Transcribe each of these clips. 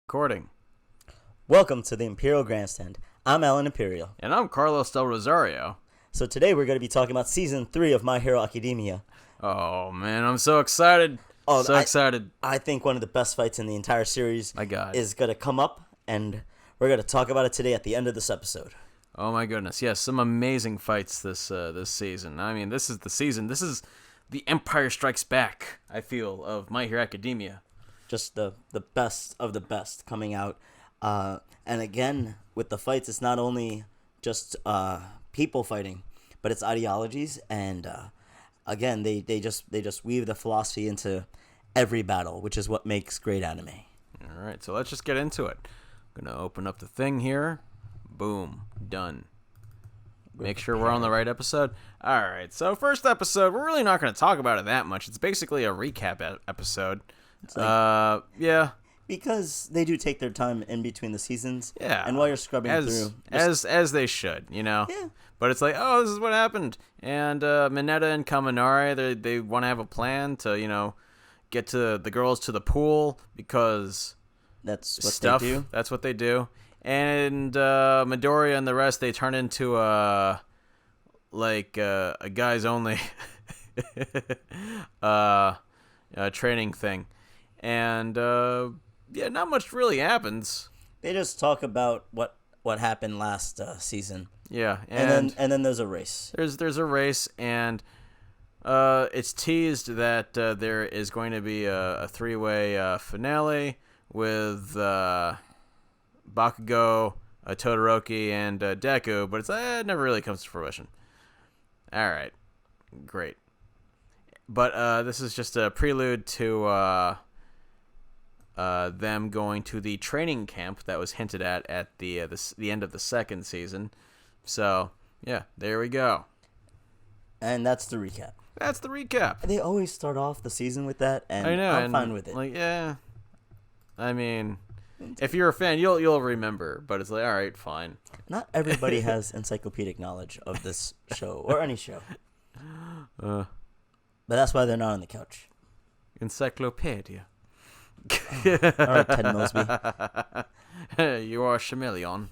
Recording. Welcome to the Imperial Grandstand. I'm Alan Imperial. And I'm Carlos Del Rosario. So today we're going to be talking about Season 3 of My Hero Academia. Oh, man, I'm so excited. Excited. I think one of the best fights in the entire series My God. is going to come up, and we're going to talk about it today at the end of this episode. Oh, my goodness. Yes, some amazing fights this season. I mean, this is the season. This is the Empire Strikes Back, I feel, of My Hero Academia. Just the best of the best coming out. And again, with the fights, it's not only just people fighting, but it's ideologies. And again, they just weave the philosophy into every battle, which is what makes great anime. All right, so let's just get into it. I'm going to open up the thing here. Boom. Done. Make sure we're on the right episode. All right, so first episode, we're really not going to talk about it that much. It's basically a recap episode. Yeah. Because they do take their time in between the seasons. Yeah. And while you're scrubbing through. As they should, you know? Yeah. But it's like, oh, this is what happened. And Mineta and Kaminari, they want to have a plan to, get to the girls to the pool because that's what stuff. They do. That's what they do. And Midoriya and the rest, they turn into a guys only training thing. And not much really happens. They just talk about what happened last season. Yeah, and then there's a race. There's a race, and it's teased that there is going to be a three-way finale with Bakugo, Todoroki, and Deku, but it never really comes to fruition. All right, great. But this is just a prelude to them going to the training camp that was hinted at the end of the second season. So, yeah, there we go. And that's the recap. That's the recap. They always start off the season with that, and I know, I'm fine with it. Like, yeah. I mean, if you're a fan, you'll remember, but it's like, all right, fine. Not everybody has encyclopedic knowledge of this show, or any show. But that's why they're not on the couch. Encyclopedia. All right, Ted Mosby. You are a chameleon.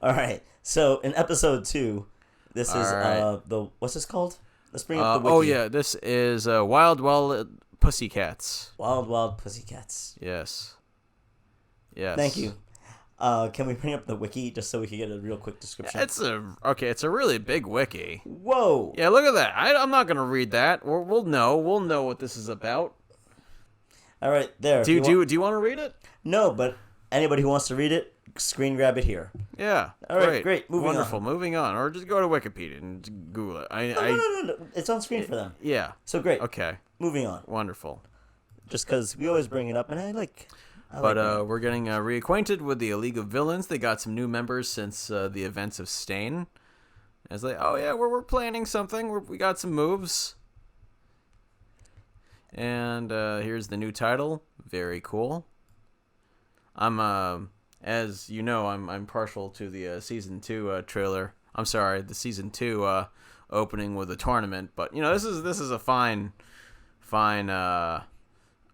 All right. So in episode 2, this is right. what's this called? Let's bring up the wiki. Oh yeah, this is Wild Wild Pussycats. Wild Wild Pussycats. Yes. Thank you. Can we bring up the wiki just so we can get a real quick description? It's a really big wiki. Whoa. Yeah, look at that. I'm not gonna read that. We'll know what this is about. All right, there. Do you want to read it? No, but anybody who wants to read it, screen grab it here. Yeah. All right, great. Wonderful. Moving on, or just go to Wikipedia and Google it. No. It's on screen for them. Yeah. So great. Okay. Moving on. Wonderful. Just because we always bring it up, and I like. We're getting reacquainted with the League of Villains. They got some new members since the events of Stain. It's like, oh yeah, we're planning something. We got some moves. And here's the new title. Very cool. I'm as you know, I'm partial to the season 2 trailer. I'm sorry, the season 2 opening with a tournament. But this is a fine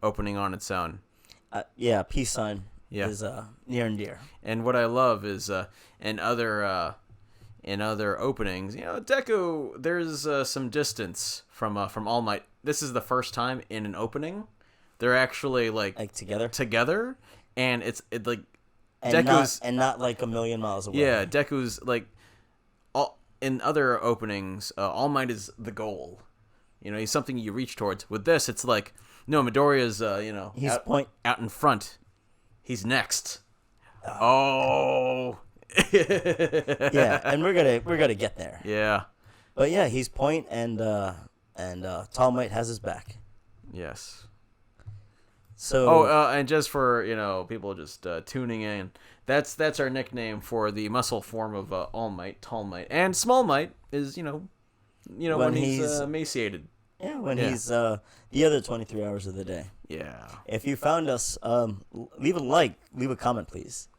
opening on its own. Yeah, peace sign is near and dear. And what I love is in other openings, Deku, there's some distance from All Might. This is the first time in an opening they're actually like together, and it's like Deku's not like a million miles away. Yeah, Deku's like in other openings, All Might is the goal. He's something you reach towards. With this, it's like, no, Midoriya's he's out in front. He's next. Oh. Yeah, and we're gonna get there. Yeah. But yeah, he's point, and Tall Might has his back. Yes. So. And just for people just tuning in, that's our nickname for the muscle form of All Might, Tall Might, and Small Might is when he's emaciated. Yeah, when he's the other 23 hours of the day. Yeah. If you found us, leave a like, leave a comment, please.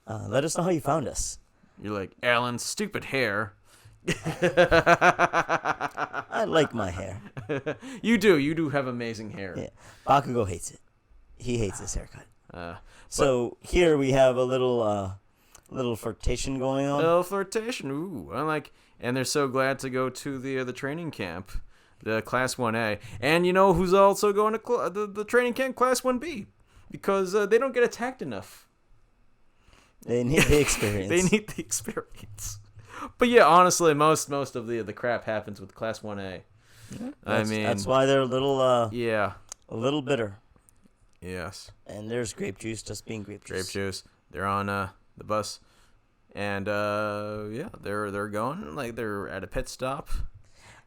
Let us know how you found us. You're like, Alan, stupid hair. I like my hair. You do have amazing hair. Yeah. Bakugo hates it. He hates his haircut. So here we have a little flirtation going on. little flirtation. Ooh, I like, and they're so glad to go to the training camp, the Class 1A, and you know who's also going to the training camp, Class 1B, because they don't get attacked enough. They need the experience. They need the experience. But yeah, honestly, most of the crap happens with Class 1A. Yeah, I mean, that's why they're a little yeah, a little bitter. yes, And there's grape juice, just being grape juice. grape juice. They're on the bus, and yeah, they're going, like, they're at a pit stop,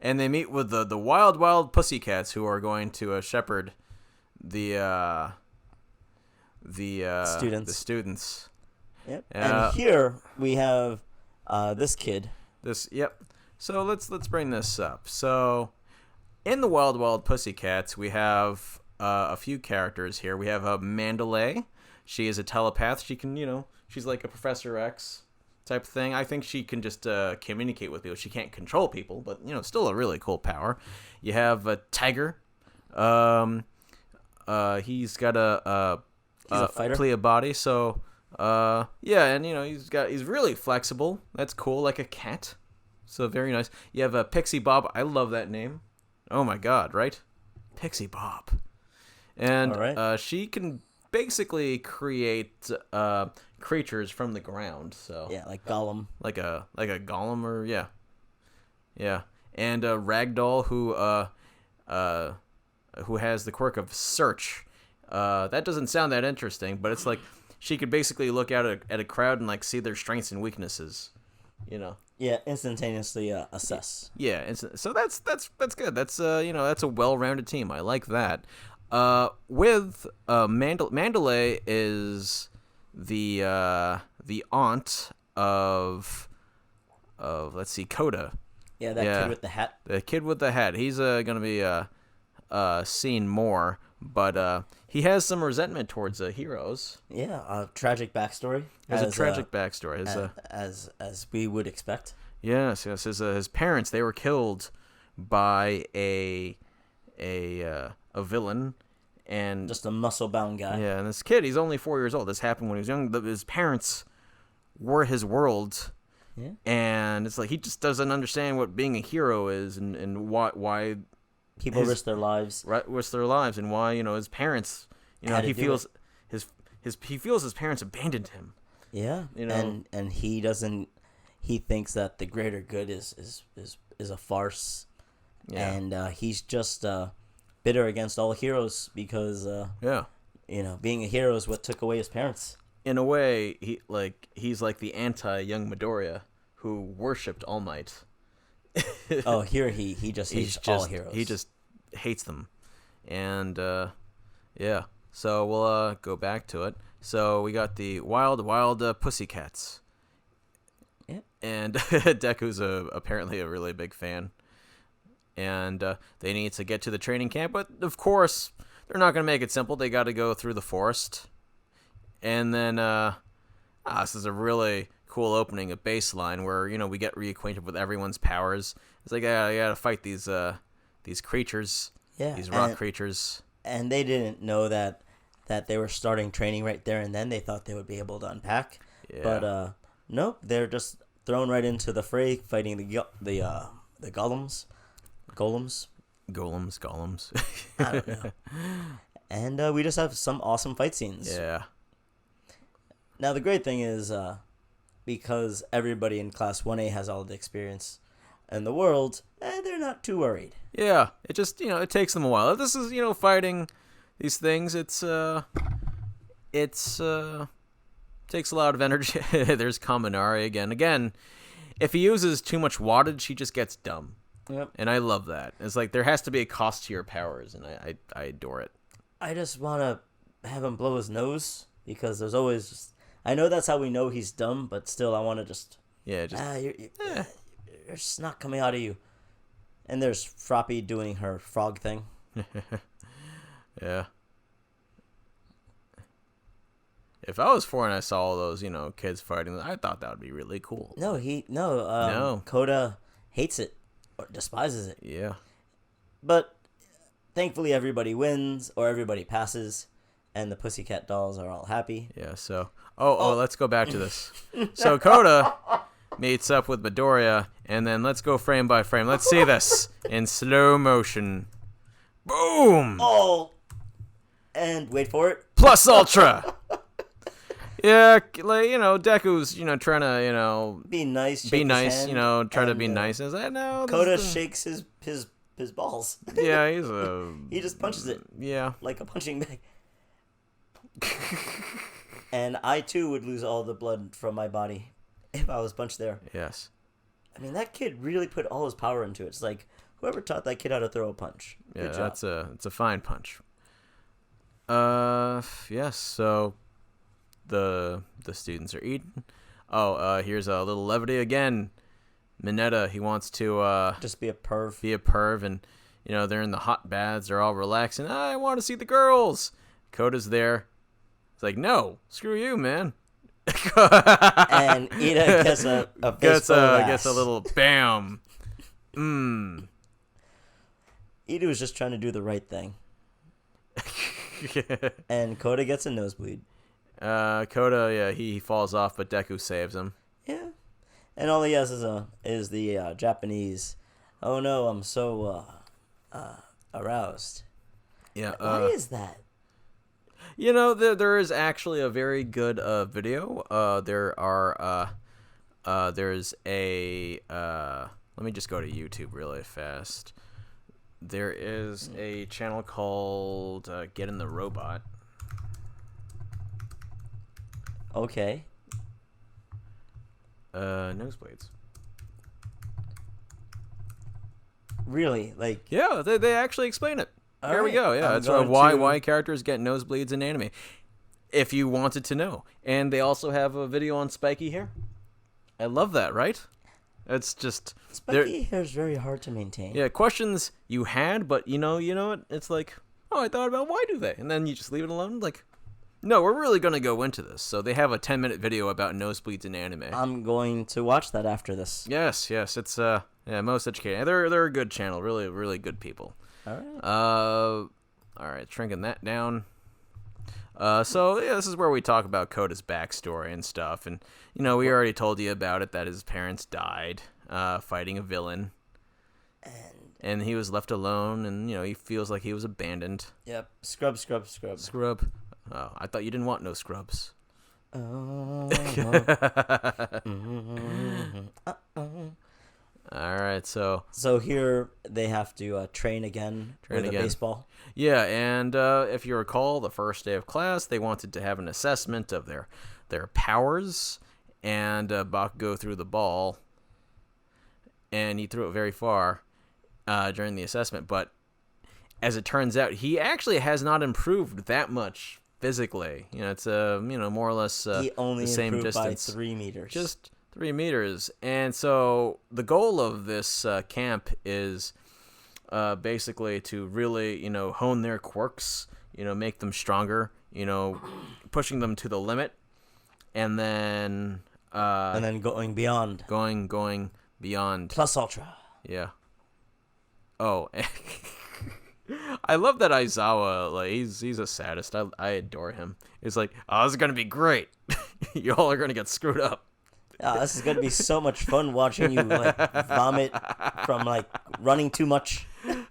and they meet with the wild pussycats who are going to shepherd the Students. The students. Yep. And here we have this kid. Yep. So let's bring this up. So in the Wild Pussycats, we have a few characters here. We have Mandalay. She is a telepath. She can, she's like a Professor X type of thing. I think she can just communicate with people. She can't control people, but still a really cool power. You have Tiger. He's got He's a fighter. Plia body, so yeah, and he's really flexible. That's cool, like a cat. So very nice. You have a Pixie Bob. I love that name. Oh my god, right? Pixie Bob. And All right. she can basically create creatures from the ground. So Yeah, like Gollum. like a golem, or yeah. And Ragdoll, who has the quirk of search. That doesn't sound that interesting, but it's like she could basically look out at a crowd and like see their strengths and weaknesses. Yeah, instantaneously assess. Yeah, so that's good. That's that's a well-rounded team. I like that. With Mandalay is the aunt of let's see, Coda. Yeah, that kid with the hat. The kid with the hat. He's gonna be seen more, but he has some resentment towards heroes. Yeah, a tragic backstory. Has a tragic backstory. As we would expect. Yes. His parents, they were killed by a villain, and Just a muscle-bound guy. yeah, and this kid, he's only 4 years old. This happened when he was young. His parents were his world. Yeah. And it's like he just doesn't understand what being a hero is, and why People risk their lives. risk their lives, and why his parents, Had to he do feels he feels his parents abandoned him. Yeah. And he doesn't. He thinks that the greater good is a farce. Yeah. And he's just bitter against all heroes because Yeah. being a hero is what took away his parents. In a way, he's like the anti-young Midoriya who worshipped All Might. Oh, here he just hates all heroes. He just hates them, and yeah. So we'll go back to it. So we got the wild pussycats. Yeah. And Deku's apparently a really big fan, and they need to get to the training camp, but of course they're not gonna make it simple. They got to go through the forest. And then, this is a really cool opening, a baseline where we get reacquainted with everyone's powers. It's like I gotta fight these creatures, these rock creatures. And they didn't know that they were starting training right there and then. They thought they would be able to unpack, Yeah. but nope, they're just thrown right into the fray, fighting the golems. Golems. I don't know. And we just have some awesome fight scenes. Yeah. Now the great thing is, because everybody in Class 1A has all the experience in the world, they're not too worried. Yeah. It just it takes them a while. If this is fighting these things, it's takes a lot of energy. There's Kaminari again. Again, if he uses too much wattage, he just gets dumb. Yep. And I love that. It's like there has to be a cost to your powers, and I adore it. I just want to have him blow his nose, because there's always just... I know that's how we know he's dumb, but still, I want to just... Yeah, just... There's snot coming out of you. And there's Froppy doing her frog thing. Yeah. If I was 4 and I saw all those, kids fighting, I thought that would be really cool. No. Coda hates it or despises it. Yeah. But thankfully, everybody wins or everybody passes, and the Pussycat Dolls are all happy. Yeah, so... let's go back to this. So Coda meets up with Midoriya, and then let's go frame by frame. Let's see this in slow motion. Boom! Oh! And wait for it. Plus Ultra! Yeah, like, Deku's, trying to, Be nice. be nice, hand, try to and, be nice. And it's like, no, Koda shakes his balls. Yeah, he's a... He just punches it. Yeah. Like a punching bag. And I, too, would lose all the blood from my body if I was punched there. Yes. I mean, that kid really put all his power into it. It's like, whoever taught that kid how to throw a punch. Yeah, Good job. it's a fine punch. Yes, so the students are eating. Here's a little levity again. Mineta, he wants to Just be a perv. be a perv, and they're in the hot baths, they're all relaxing. I want to see the girls. Koda's there. It's like, no, screw you, man. And Ida gets a gets fistful of gets a ass. little bam. Ida was just trying to do the right thing. And Koda gets a nosebleed. Koda, yeah, he falls off, but Deku saves him. Yeah. And all he has is the Japanese, oh no, I'm so aroused. Yeah. Why is that? There is actually a very good video. There's a let me just go to YouTube really fast. There is a channel called Get in the Robot. Okay. Nosebleeds. Really? Like, Yeah, they actually explain it. Here we right. go. Yeah, I'm that's going why to- characters get nosebleeds in anime. If you wanted to know. And they also have a video on spiky hair. I love that, right? It's just spiky hair is very hard to maintain. yeah, questions you had, but you know what? It's like, oh, I thought about why do they? And then you just leave it alone. Like, no, we're really going to go into this. So they have a 10-minute video about nosebleeds in anime. I'm going to watch that after this. Yes, it's most educating. They're a good channel, really, really good people. All right. All right, shrinking that down. So yeah, this is where we talk about Koda's backstory and stuff, and we already told you about it that his parents died, fighting a villain, and he was left alone, and he feels like he was abandoned. Yep. Scrub. Scrub. Oh, I thought you didn't want no scrubs. All right, so here they have to train again with again. a baseball. yeah, and if you recall, the first day of class, they wanted to have an assessment of their powers, and Bakugo threw the ball, and he threw it very far during the assessment. But as it turns out, he actually has not improved that much physically. It's more or less He only the same improved distance, by 3 meters. just 3 meters. And so the goal of this camp is basically to really, hone their quirks, make them stronger, pushing them to the limit, and then going beyond. going beyond. Plus Ultra. Yeah. Oh, I love that Aizawa. Like he's a sadist. I adore him. It's like, oh, this is gonna be great. Y'all are gonna get screwed up. This is gonna be so much fun watching you like vomit from like running too much.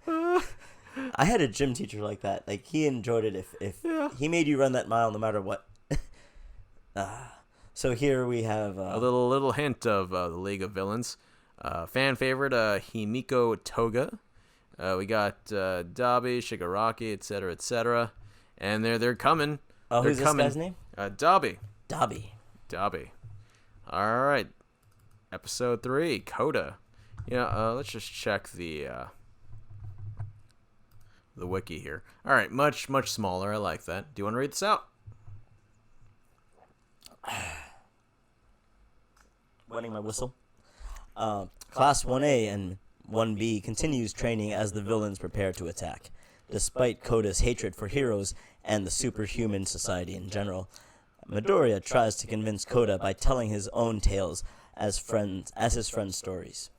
I had a gym teacher like that. Like he enjoyed it if he made you run that mile no matter what. So here we have A little hint of the League of Villains. Fan favorite Himiko Toga. We got Dabi, Shigaraki, etc., and they're coming. Oh, they're who's coming. this guy's name? Dabi. Dabi. All right, episode 3, Koda. Let's just check the wiki here. All right, much smaller. I like that. Do you want to read this out? Wetting my whistle. Class 1A and 1B continues training as the villains prepare to attack. Despite Koda's hatred for heroes and the superhuman society in general, Midoriya tries to convince Koda by telling his own tales as his friends' stories.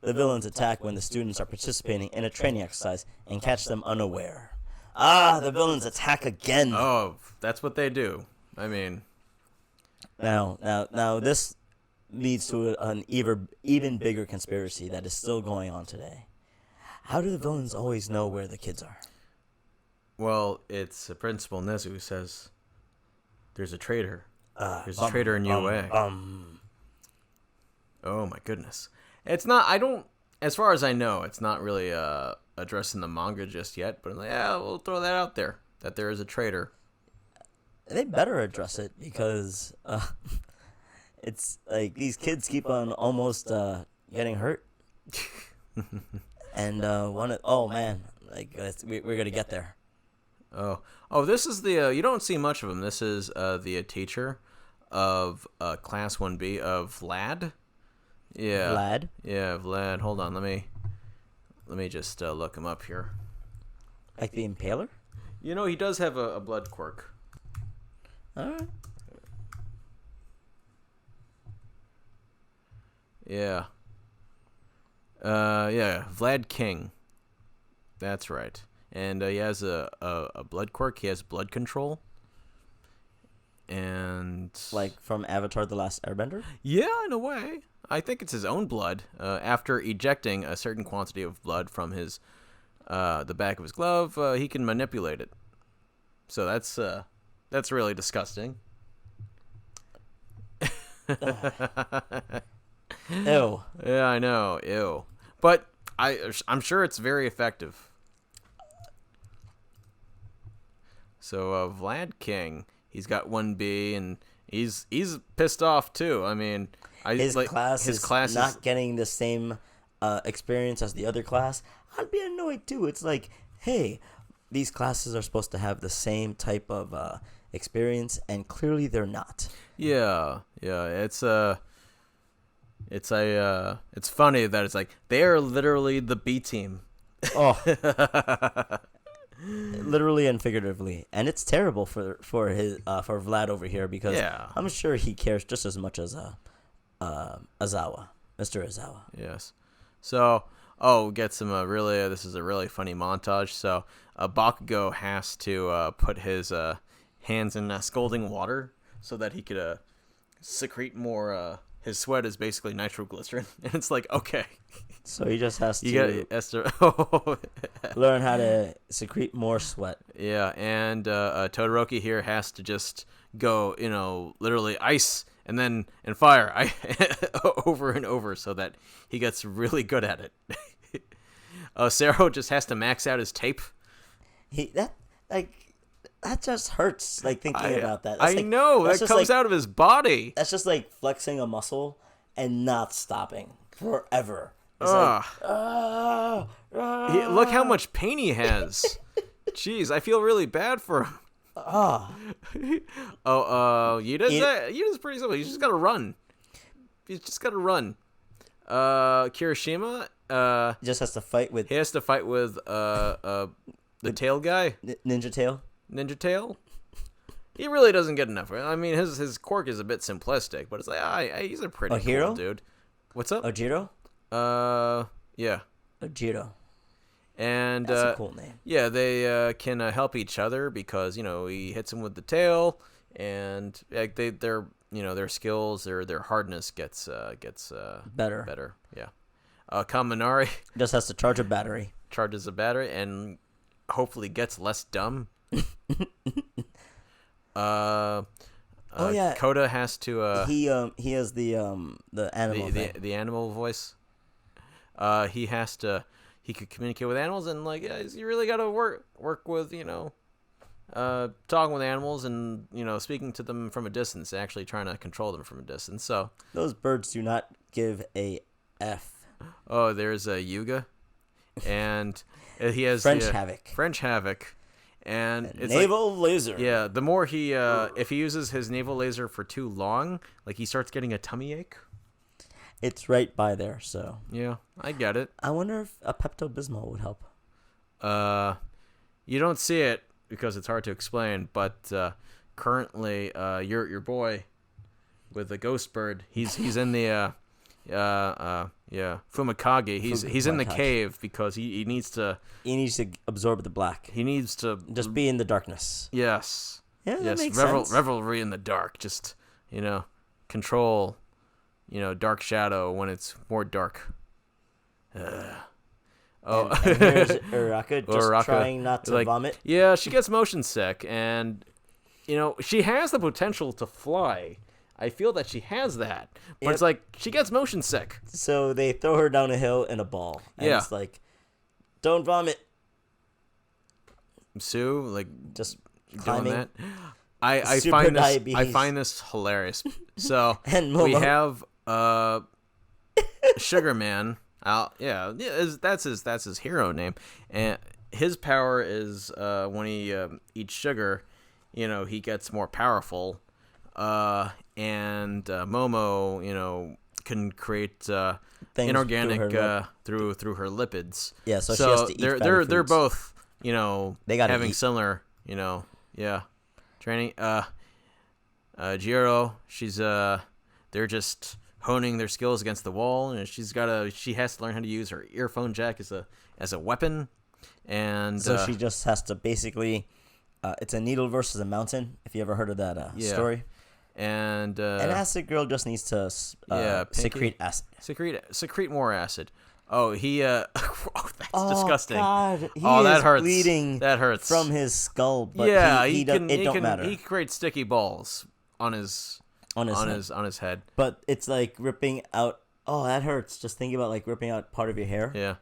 The villains attack when the students are participating in a training exercise and catch them unaware. The villains attack again. Oh, that's what they do. I mean, Now, this leads to an even bigger conspiracy that is still going on today. How do the villains always know where the kids are? well, it's Principal Nezu who says there's a traitor. There's a traitor in UA. Oh my goodness. It's not. I don't. As far as I know, it's not really addressed in the manga just yet. But like, yeah, we'll throw that out there that there is a traitor. They better address it because it's like these kids keep on almost getting hurt. And oh man, like we're gonna get there. Oh, this is the. You don't see much of him. This is the teacher of Class 1B of Vlad. Yeah. Vlad? Yeah, Vlad. Hold on, let me just look him up here. Like the Impaler? You know, he does have a blood quirk. Alright. Yeah. Yeah, Vlad King. That's right. And he has a blood quirk. He has blood control. And Like from Avatar: The Last Airbender? yeah, in a way. I think it's his own blood. After ejecting a certain quantity of blood from his the back of his glove, he can manipulate it. So that's really disgusting. Ew. Yeah, I know. Ew. But I'm sure it's very effective. So Vlad King, he's got 1B, and he's pissed off too. I mean, His class is not getting the same experience as the other class. I'd be annoyed too. It's like, hey, these classes are supposed to have the same type of experience, and clearly they're not. Yeah. It's funny that it's like they are literally the B team. Oh, literally and figuratively, and it's terrible for Vlad over here because Yeah. I'm sure he cares just as much as Mr. Azawa. Yes. So, get some really. This is a really funny montage. So, Bakugo has to put his hands in scalding water so that he could secrete more. His sweat is basically nitroglycerin, and it's like, okay, So he just has you to got Esther. learn how to secrete more sweat. Yeah, and Todoroki here has to just go, literally ice and fire over and over so that he gets really good at it. Sero just has to max out his tape. That just hurts. Like thinking about that. I know that comes out of his body. That's just like flexing a muscle and not stopping forever. It's Look how much pain he has. Jeez, I feel really bad for him. Yuda's pretty simple. He's just gotta run. Kirishima, just has to fight with. he has to fight with the tail guy, Ninja Tail. Ninja Tail. He really doesn't get enough. I mean, his quirk is a bit simplistic, but it's like he's a pretty cool dude. What's up? Ojiro. Yeah. Ojiro. And That's a cool name. Yeah, they can help each other because he hits him with the tail, and like their skills, their hardness gets better. Yeah. Kaminari Just has to charge a battery. charges a battery and hopefully gets less dumb. Koda has to. He has the animal thing. the animal voice. He could communicate with animals, and you really got to work with talking with animals and speaking to them from a distance, actually trying to control them from a distance. So those birds do not give a f. Oh, there's a Yuga, and he has French Havoc, and it's naval laser. Yeah, the more he if he uses his naval laser for too long, he starts getting a tummy ache. It's right by there, so. Yeah, I get it. I wonder if a Pepto-Bismol would help. You don't see it because it's hard to explain, but currently, your boy with the ghost bird, he's in the Yeah, Fumikage. He's in the Fumikage. cave because he needs to. He needs to absorb the black. He needs to Just be in the darkness. Yes. Yeah, that Yes. makes sense. Revelry in the dark. Just control. Dark shadow when it's more dark. Oh, And here's Uraraka just Uraraka, trying not to vomit. Yeah, she gets motion sick, and she has the potential to fly. I feel that she has that, but Yep. it's like she gets motion sick. So they throw her down a hill in a ball. And Yeah. it's like, don't vomit. Sue, like Just doing climbing. that. I Super find this. diabetes. I find this hilarious. So And we Momo. have Sugar Man. That's his hero name, and his power is when he eats sugar, he gets more powerful. And Momo, can create Things inorganic through her through her lipids. Yeah, so she has to eat fatty they're foods. both They gotta having eat. similar training. Jiro, she's they're just honing their skills against the wall, and she has to learn how to use her earphone jack as a weapon, and So she just has to basically, it's a needle versus a mountain. If you ever heard of that story. and An acid girl just needs to secrete acid. secrete more acid. Oh, he that's disgusting. God, he that is hurts. bleeding That hurts from his skull. But yeah, it don't matter He creates sticky balls on his head. head. But it's like ripping out. Oh, that hurts. Just thinking about like ripping out part of your hair. Yeah.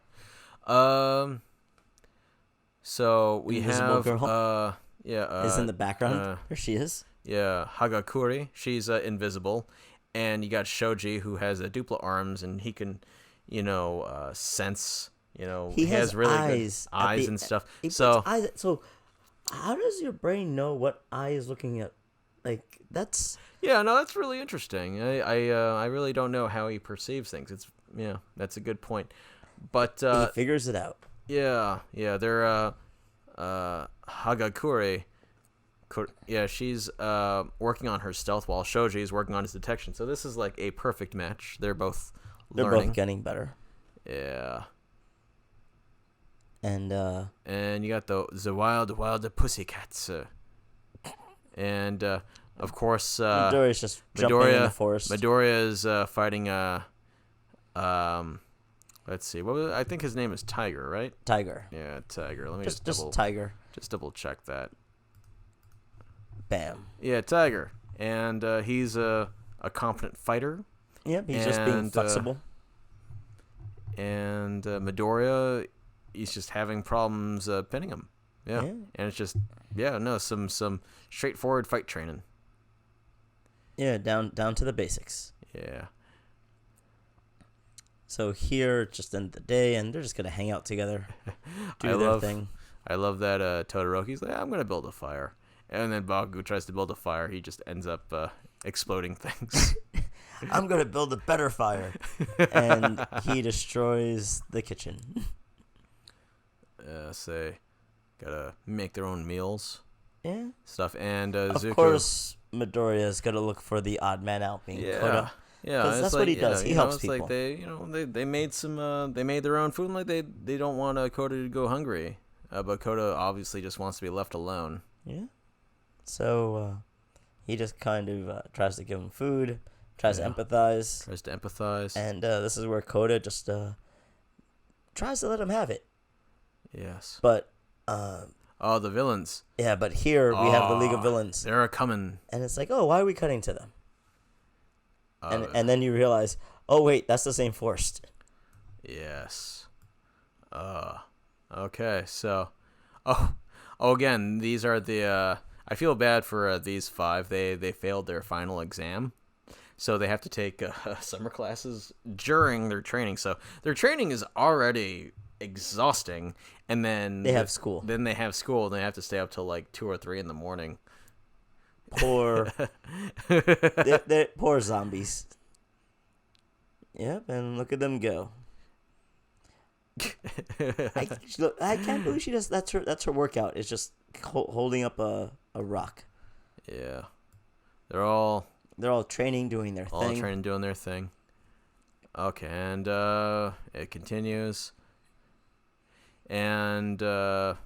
So we Invisible have girl. Is in the background. There she is. Yeah, Hagakure. She's invisible, and you got Shoji who has duplo arms, and he can, sense. He has really eyes good eyes and stuff. He So puts eyes. So, how does your brain know what eye is looking at? Like that's. yeah, no, that's really interesting. I really don't know how he perceives things. That's a good point. But He figures it out. yeah, they're Hagakure. Yeah, she's working on her stealth while Shoji is working on his detection. So this is like a perfect match. They're both They're learning. both getting better. Yeah. And you got the wild pussycats. And of course Midoriya's just jumping in the forest. Midoriya is fighting let's see. I think his name is Tiger, right? Tiger. Yeah, Tiger. Let me Just double Tiger. just double check that. Bam. Yeah, Tiger. And he's a competent fighter. Yep, he's just being And, flexible. And Midoriya, he's just having problems pinning him. Yeah. Yeah. And it's just some straightforward fight training. Yeah, down to the basics. Yeah. So here, just end the day, and they're just gonna hang out together, do their thing. I love that Todoroki's like, I'm gonna build a fire, and then Baku tries to build a fire. He just ends up exploding things. I'm gonna build a better fire, and he destroys the kitchen. Say, gotta make their own meals, Yeah. stuff, and Of Zuko. course, Midoriya's gonna look for the odd man out, being Koda. Yeah, 'Cause it's that's like, what he does. He helps it's people. Like they made they made their own food. And like they don't want Koda to go hungry, but Koda obviously just wants to be left alone. Yeah. So he just kind of tries to give him food, tries to empathize, and this is where Koda just tries to let him have it. Yes. But the villains. yeah, but here we have the League of Villains, They're coming. and it's like, oh, why are we cutting to them? And then you realize, oh wait, that's the same forest. Yes. Okay. So, again, these are the. I feel bad for these 5. They failed their final exam, so they have to take summer classes during their training. So their training is already exhausting, and then They have school. Then they have school, and they have to stay up till like 2 or 3 in the morning. Poor, they're poor zombies. Yep, and look at them go. I can't believe she does. That's her workout. It's just holding up a rock. Yeah, they're all training, doing their thing. doing their thing. Okay, and it continues. And Here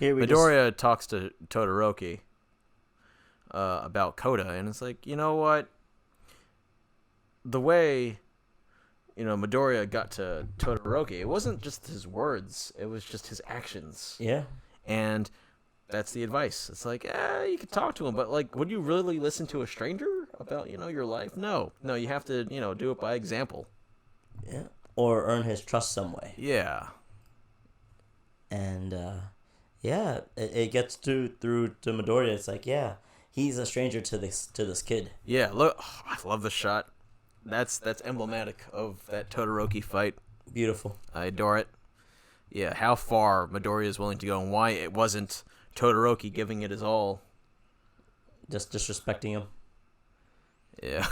we Midoriya talks to Todoroki about Koda, and it's like, you know what? The way, Midoriya got to Todoroki, it wasn't just his words, it was just his actions. Yeah. And that's the advice. It's like, you can talk to him, but, like, would you really listen to a stranger about, your life? No, you have to, do it by example. Yeah. Or earn his trust some way. Yeah. And, it gets through to Midoriya. It's like, yeah, he's a stranger to this kid. Yeah, look, I love the shot. That's emblematic of that Todoroki fight. Beautiful. I adore it. Yeah, how far Midoriya is willing to go and why it wasn't Todoroki giving it his all. Just disrespecting him. Yeah.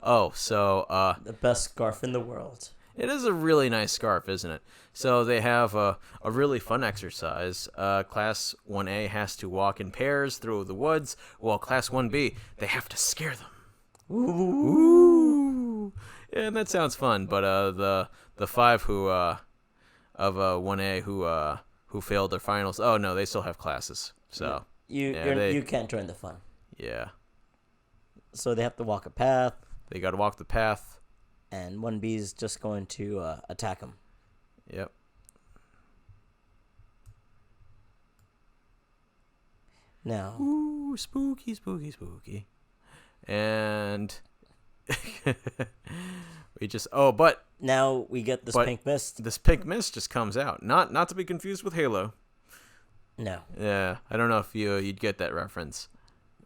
Oh, so The best scarf in the world. it is a really nice scarf, isn't it? So they have a really fun exercise. Class 1A has to walk in pairs through the woods, while Class 1B, they have to scare them. Ooh. Yeah, and that sounds fun, but the five who of 1A who failed their finals, oh no, they still have classes. So you can't join the fun. Yeah. So they have to walk a path. They got to walk the path. And 1B is just going to attack him. Yep. Now. Ooh, spooky, spooky, spooky. And we just but now we get this pink mist. This pink mist just comes out. Not to be confused with Halo. No. Yeah, I don't know if you'd get that reference.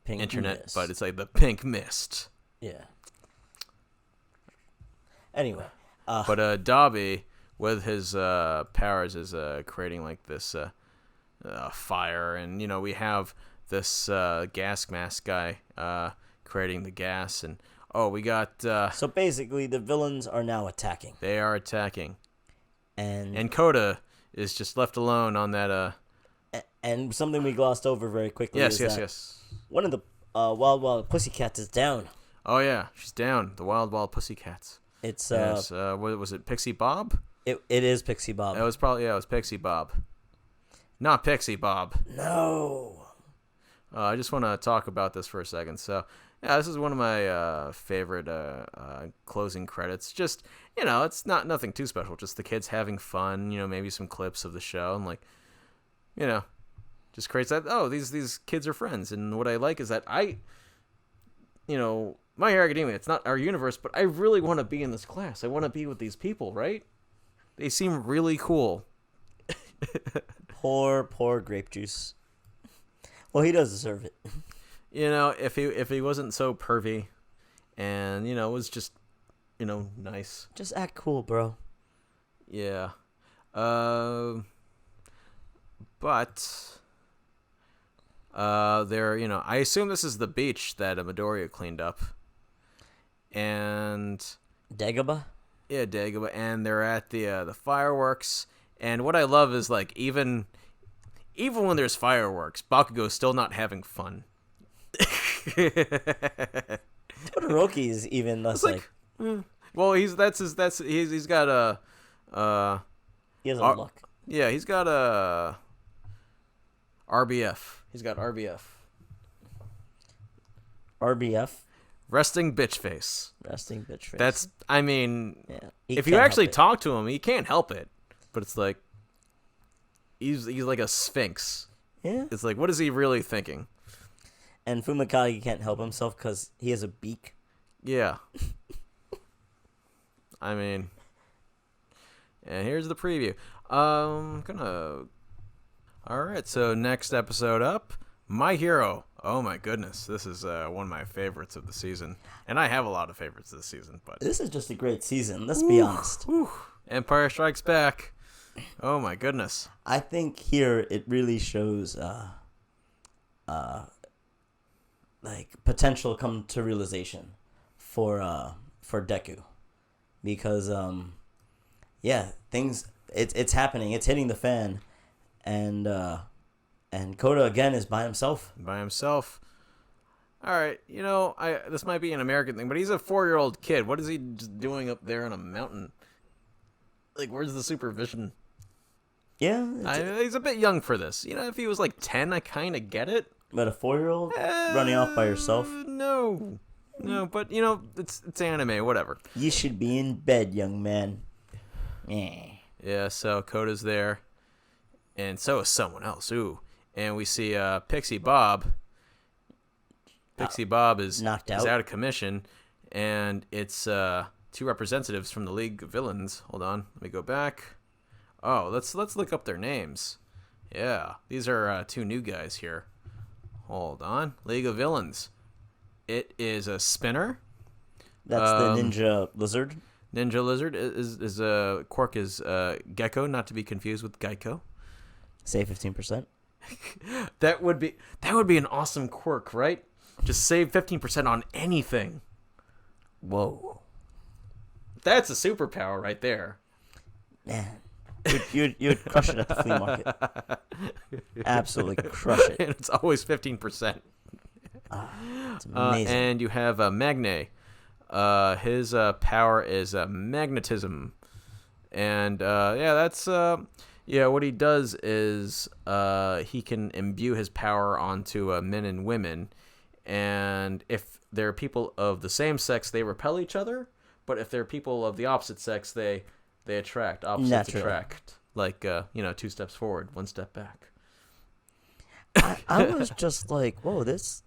Pink Internet, mist. but it's like the pink mist. Yeah. Anyway, but Dobby with his powers is creating like this fire, and we have this gas mask guy creating the gas, and we got so basically the villains are now attacking. They are attacking, and Koda is just left alone on that and something we glossed over very quickly. Yes. One of the Wild Pussycats is down. Oh yeah, she's down. The Wild Pussycats. It's what was it, Pixie Bob? It is Pixie Bob. It was Pixie Bob. Not Pixie Bob. No. I just want to talk about this for a second. So, yeah, this is one of my favorite closing credits. Just, it's nothing too special. Just the kids having fun. Maybe some clips of the show, and just creates that. Oh, these kids are friends. And what I like is that My Hero Academia, it's not our universe, but I really want to be in this class. I want to be with these people, right? They seem really cool. Poor grape juice. Well, he does deserve it. If he wasn't so pervy and, was just, nice. Just act cool, bro. Yeah. But I assume this is the beach that Midoriya cleaned up. And Dagobah? Yeah, Dagobah, and they're at the fireworks. And what I love is like even when there's fireworks, Bakugo's still not having fun. Todoroki is even less well, he's got a he has a look. Yeah, he's got a RBF. He's got RBF. RBF. Resting bitch face. Resting bitch face. That's, yeah, if you actually talk to him, he can't help it. But it's like, he's like a sphinx. Yeah. It's like, what is he really thinking? And Fumikage can't help himself because he has a beak. Yeah. And here's the preview. Alright, so next episode up, My Hero. Oh my goodness, this is one of my favorites of the season. And I have a lot of favorites this season, but this is just a great season, let's be honest. Empire Strikes Back. Oh my goodness. I think here it really shows potential come to realization for Deku. Because it's happening, it's hitting the fan, and Koda again is by himself. all right, this might be an American thing, but he's a 4-year-old kid. What is he just doing up there on a mountain? Like, where's the supervision? Yeah, He's a bit young for this. If he was like 10, I kind of get it. but a 4-year-old running off by yourself? No, but it's anime, whatever. You should be in bed, young man. Yeah, so Coda's there, and so is someone else. Ooh, and we see Pixie Bob. Pixie Bob is knocked is out. out of commission, and it's 2 representatives from the League of Villains. Hold on, let me go back. Oh, let's look up their names. Yeah, these are 2 new guys here. Hold on, League of Villains. It is a Spinner. That's the Ninja Lizard. Ninja Lizard is Quark is Gecko, not to be confused with Geico. Save 15%. That would be an awesome quirk, right? Just save 15% on anything. Whoa. That's a superpower right there. Man. You'd crush it at the flea market. Absolutely crush it. And it's always 15%. It's amazing. And you have Magne. His power is magnetism. And that's what he does is he can imbue his power onto men and women. And if they're people of the same sex, they repel each other. But if they're people of the opposite sex, they attract. Opposites Naturally. attract. Like 2 steps forward, 1 step back. I was just like, whoa, this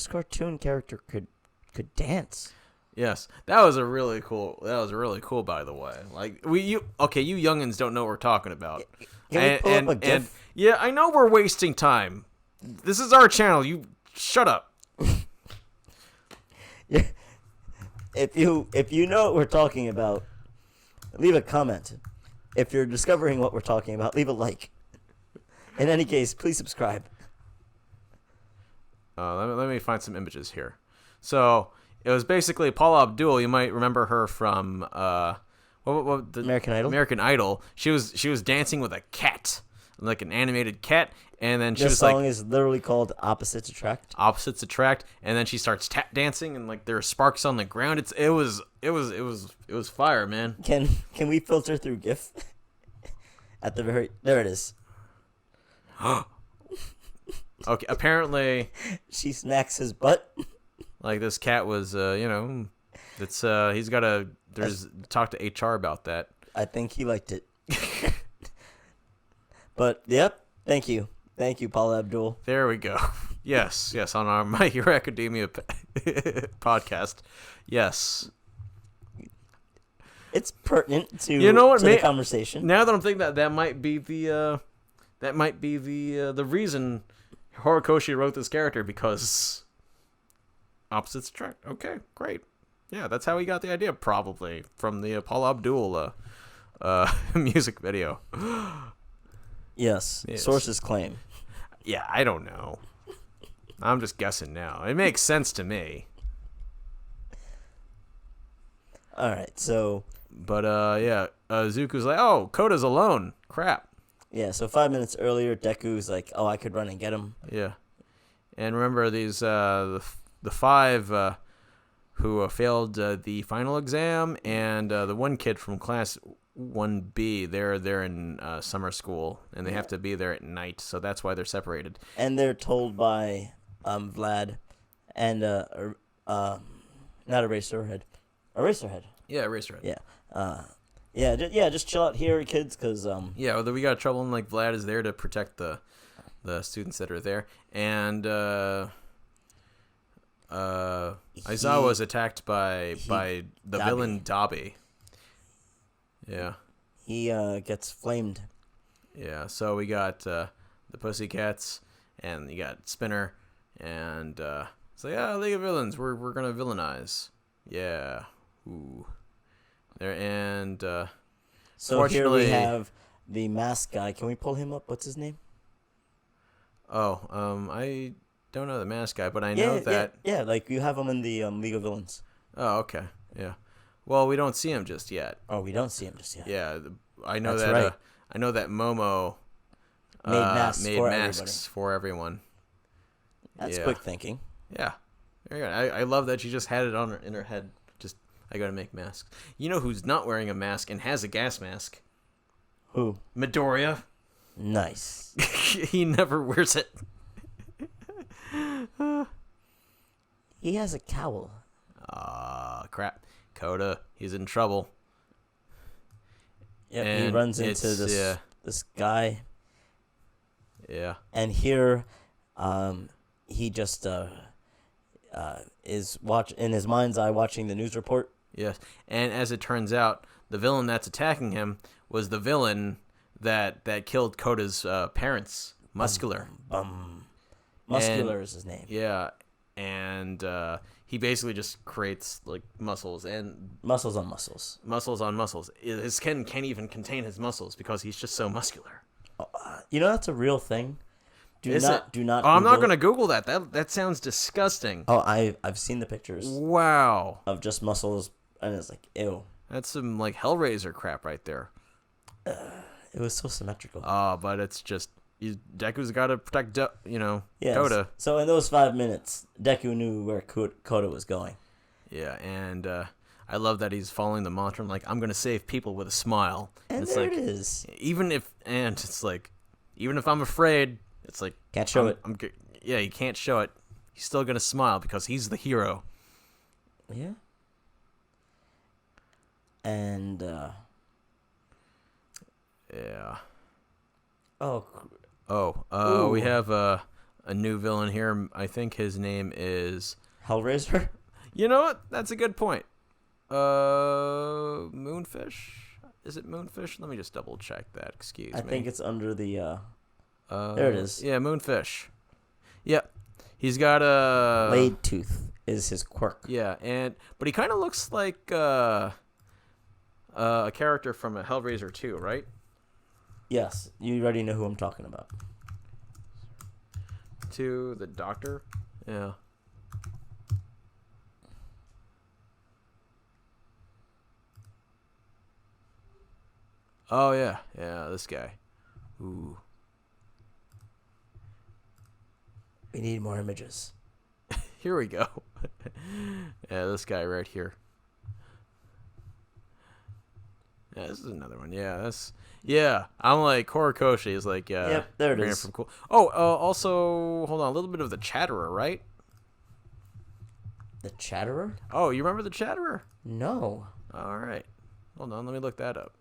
cartoon character could dance. Yes, that was really cool, by the way. Like you youngins don't know what we're talking about. Can we pull up a GIF? Yeah, I know we're wasting time. This is our channel. You shut up. Yeah. If you know what we're talking about, leave a comment. If you're discovering what we're talking about, leave a like. In any case, please subscribe. Let me find some images here. So it was basically Paula Abdul. You might remember her from the American Idol. American Idol. She was dancing with a cat, like an animated cat, and then she This was song like, is literally called "Opposites Attract." opposites attract, and then she starts tap dancing, and like there are sparks on the ground. It was fire, man. Can we filter through GIF? At the there it is. Okay, apparently, She smacks his butt. like this cat was, it's he's got to talk to HR about that. I think he liked it. But yep, thank you, Paula Abdul. There we go. Yes, on our My Hero Academia podcast. Yes. It's pertinent to the conversation. Now that I'm thinking that might be the reason Horikoshi wrote this character, because opposites attract. Okay, great. Yeah, that's how he got the idea, probably from the Paula Abdul music video. Yes, sources claim. Yeah, I don't know. I'm just guessing now. It makes sense to me. All right, so. But Zuko's like, oh, Koda's alone. Crap. Yeah, so 5 minutes earlier, Deku's like, oh, I could run and get him. Yeah. And remember these the 5 who failed the final exam, and the one kid from class 1B, they're in summer school, and they have to be there at night, so that's why they're separated. And they're told by Vlad and not Eraserhead. Eraserhead. Yeah, Eraserhead. Yeah. Just chill out here, kids, because yeah, we got trouble, and like Vlad is there to protect the students that are there, and Aizawa is attacked by the Dabi. villain Dabi. Yeah. He gets flamed. Yeah, so we got the Pussycats, and you got Spinner, and it's like, League of Villains, we're gonna villainize. Yeah. Ooh. There, and So here we have the mask guy. Can we pull him up? What's his name? I don't know the mask guy, but I know that. Yeah, like you have him in the League of Villains. Oh, okay. Yeah. Well, we don't see him just yet. Oh, we don't see him just yet. Yeah, I know That's that. right. I know that Momo Made masks made for masks for everyone. That's Yeah. quick thinking. Yeah. Very good. I love that she just had it on in her head. Just, I gotta make masks. You know who's not wearing a mask and has a gas mask? Who? Midoriya. Nice. He never wears it. He has a cowl. Crap. Koda, he's in trouble. Yep, And he runs into this guy. Yeah. And here, he just is in his mind's eye watching the news report. Yes. And as it turns out, the villain that's attacking him was the villain that killed Koda's parents, Muscular. Muscular is his name. Yeah. And he basically just creates like muscles and Muscles on muscles. muscles on muscles. His skin can't even contain his muscles because he's just so muscular. You know that's a real thing. Do Is not. it? Oh, I'm not gonna Google that. That sounds disgusting. Oh, I've seen the pictures Wow. of just muscles, and it's like, ew. That's some like Hellraiser crap right there. It was so symmetrical. But it's just Deku's got to protect Yes. Koda. So in those 5 minutes, Deku knew where Koda was going. Yeah, and I love that he's following the mantra. Like, I'm gonna save people with a smile. And it's there like, it is. Even if I'm afraid, it's like Can't show it. Yeah, you can't show it. He's still gonna smile because he's the hero. Yeah. And Yeah. Ooh. We have a new villain here. I think his name is. Hellraiser. You know what? That's a good point. Moonfish. Is it Moonfish? Let me just double check that. Excuse me. I think it's under the. There it is. Yeah, Moonfish. Yep. He's got a Blade tooth is his quirk. Yeah, but he kind of looks like a character from a Hellraiser 2, right? Yes, you already know who I'm talking about. To the Doctor. Yeah. Oh yeah, this guy. Ooh. We need more images. Here we go. Yeah, this guy right here. Yeah, this is another one. Yeah, I'm like Horikoshi is like Yep, there it is. From cool. Oh, also hold on, a little bit of the Chatterer, right? The Chatterer? Oh, you remember the Chatterer? No. All right. Hold on, let me look that up.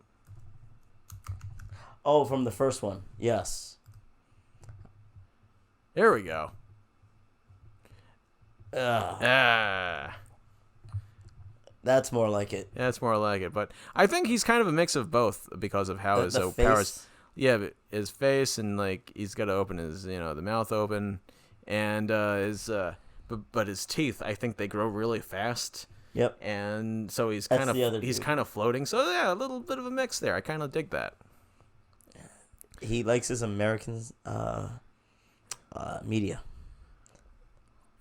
Oh, from the first one. Yes. There we go. Ugh. That's more like it. Yeah, it's more like it. But I think he's kind of a mix of both because of how his face. powers. Yeah, but his face and like he's got to open his the mouth open, and but his teeth I think they grow really fast. Yep. And so he's That's kind of the other he's dude. kind of floating. So yeah, a little bit of a mix there. I kind of dig that. He likes his American media.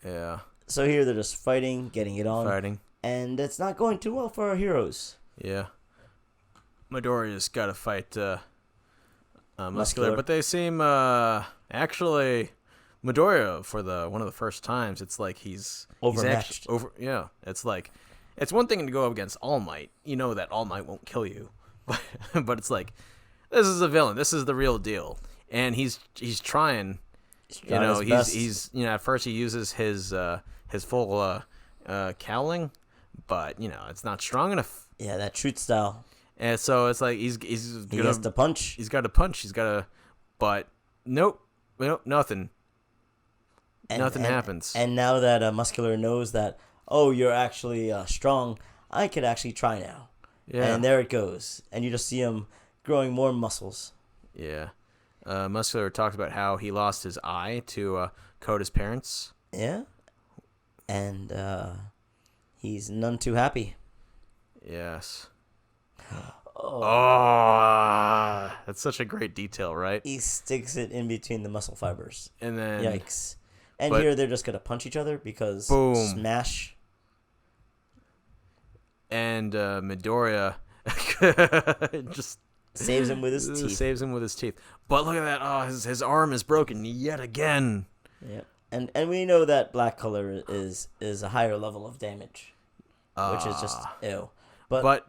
Yeah. So here they're just fighting, getting it on. Fighting. And it's not going too well for our heroes. Yeah. Midoriya's got to fight Muscular, Muscular. but they seem actually Midoriya for one of the first times. It's like he's Overmatched. Yeah, it's like it's one thing to go up against All Might. You know that All Might won't kill you, but it's like this is a villain. This is the real deal, and he's trying. He's at first he uses his full cowling, but it's not strong enough. Yeah, that shoot style. And so it's like he has to punch. He's got to punch. He's got to, but nope, nothing. Nothing happens. And now that Muscular knows that, oh, you're actually strong, I could actually try now. Yeah. And there it goes. And you just see him growing more muscles. Yeah. Muscular talks about how he lost his eye to Koda's parents. Yeah. And he's none too happy. Yes. Oh. That's such a great detail, right? He sticks it in between the muscle fibers. And then Yikes. And here they're just going to punch each other because boom. Smash. And Midoriya just saves him with his teeth. Saves him with his teeth. But look at that. Oh, his arm is broken yet again. Yep. And we know that black color is a higher level of damage, which is just ew. But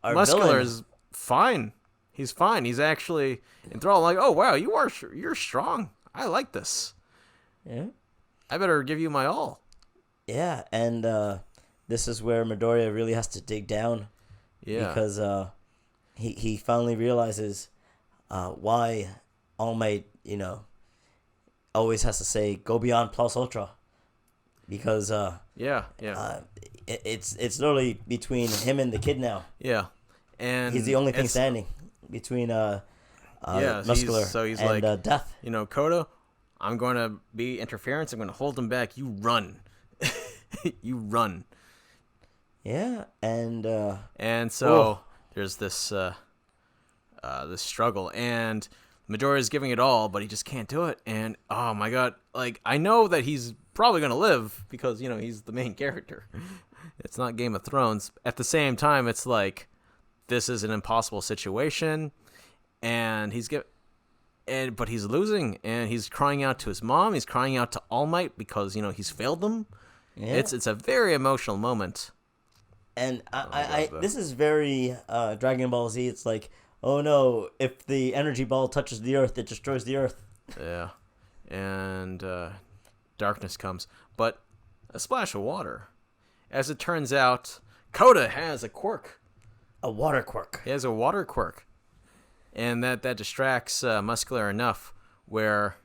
our Muscular villain- is fine. He's fine. He's actually enthralled. Like, oh wow, you're strong. I like this. Yeah. I better give you my all. Yeah, and this is where Midoriya really has to dig down. Yeah. Because he finally realizes why All Might, always has to say go beyond plus ultra. Because it's literally between him and the kid now. Yeah. And He's the only thing standing between Muscular he's and like, Death. Koda, I'm going to be interference. I'm going to hold him back. You run. You run. Yeah, and so there's this this struggle, and Midoriya is giving it all, but he just can't do it. And oh my god, like I know that he's probably gonna live because he's the main character. It's not Game of Thrones. At the same time, it's like this is an impossible situation, and but he's losing, and he's crying out to his mom. He's crying out to All Might because he's failed them. yeah. It's a very emotional moment. And I this is very Dragon Ball Z. It's like, oh no, if the energy ball touches the earth, it destroys the earth. Yeah. And darkness comes. But a splash of water. As it turns out, Koda has a quirk. A water quirk. He has a water quirk. And that distracts Muscular enough where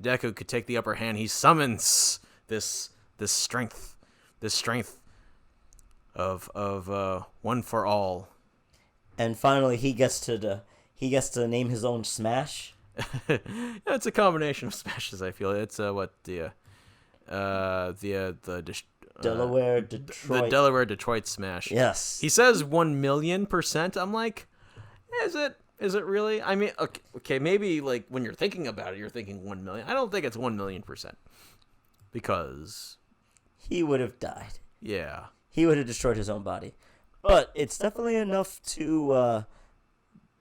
Deku could take the upper hand. He summons this strength. This strength of one for all. And finally, he gets to name his own smash. It's a combination of smashes. I feel it's Delaware Detroit. The Delaware Detroit smash. Yes. He says 1,000,000%. I'm like, is it really? I mean, okay, maybe like when you're thinking about it, you're thinking 1 million. I don't think it's 1,000,000%, because he would have died. Yeah. He would have destroyed his own body. But it's definitely enough to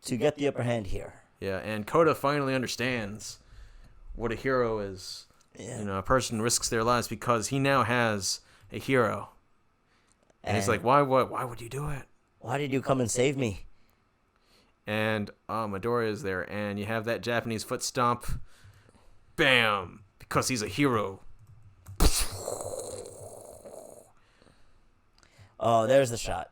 get the upper hand here. Yeah, and Koda finally understands what a hero is. Yeah. A person risks their lives because he now has a hero. And he's like, why would you do it? Why did you come and save me? And Midoriya is there, and you have that Japanese foot stomp. Bam! Because he's a hero. Oh, there's the shot.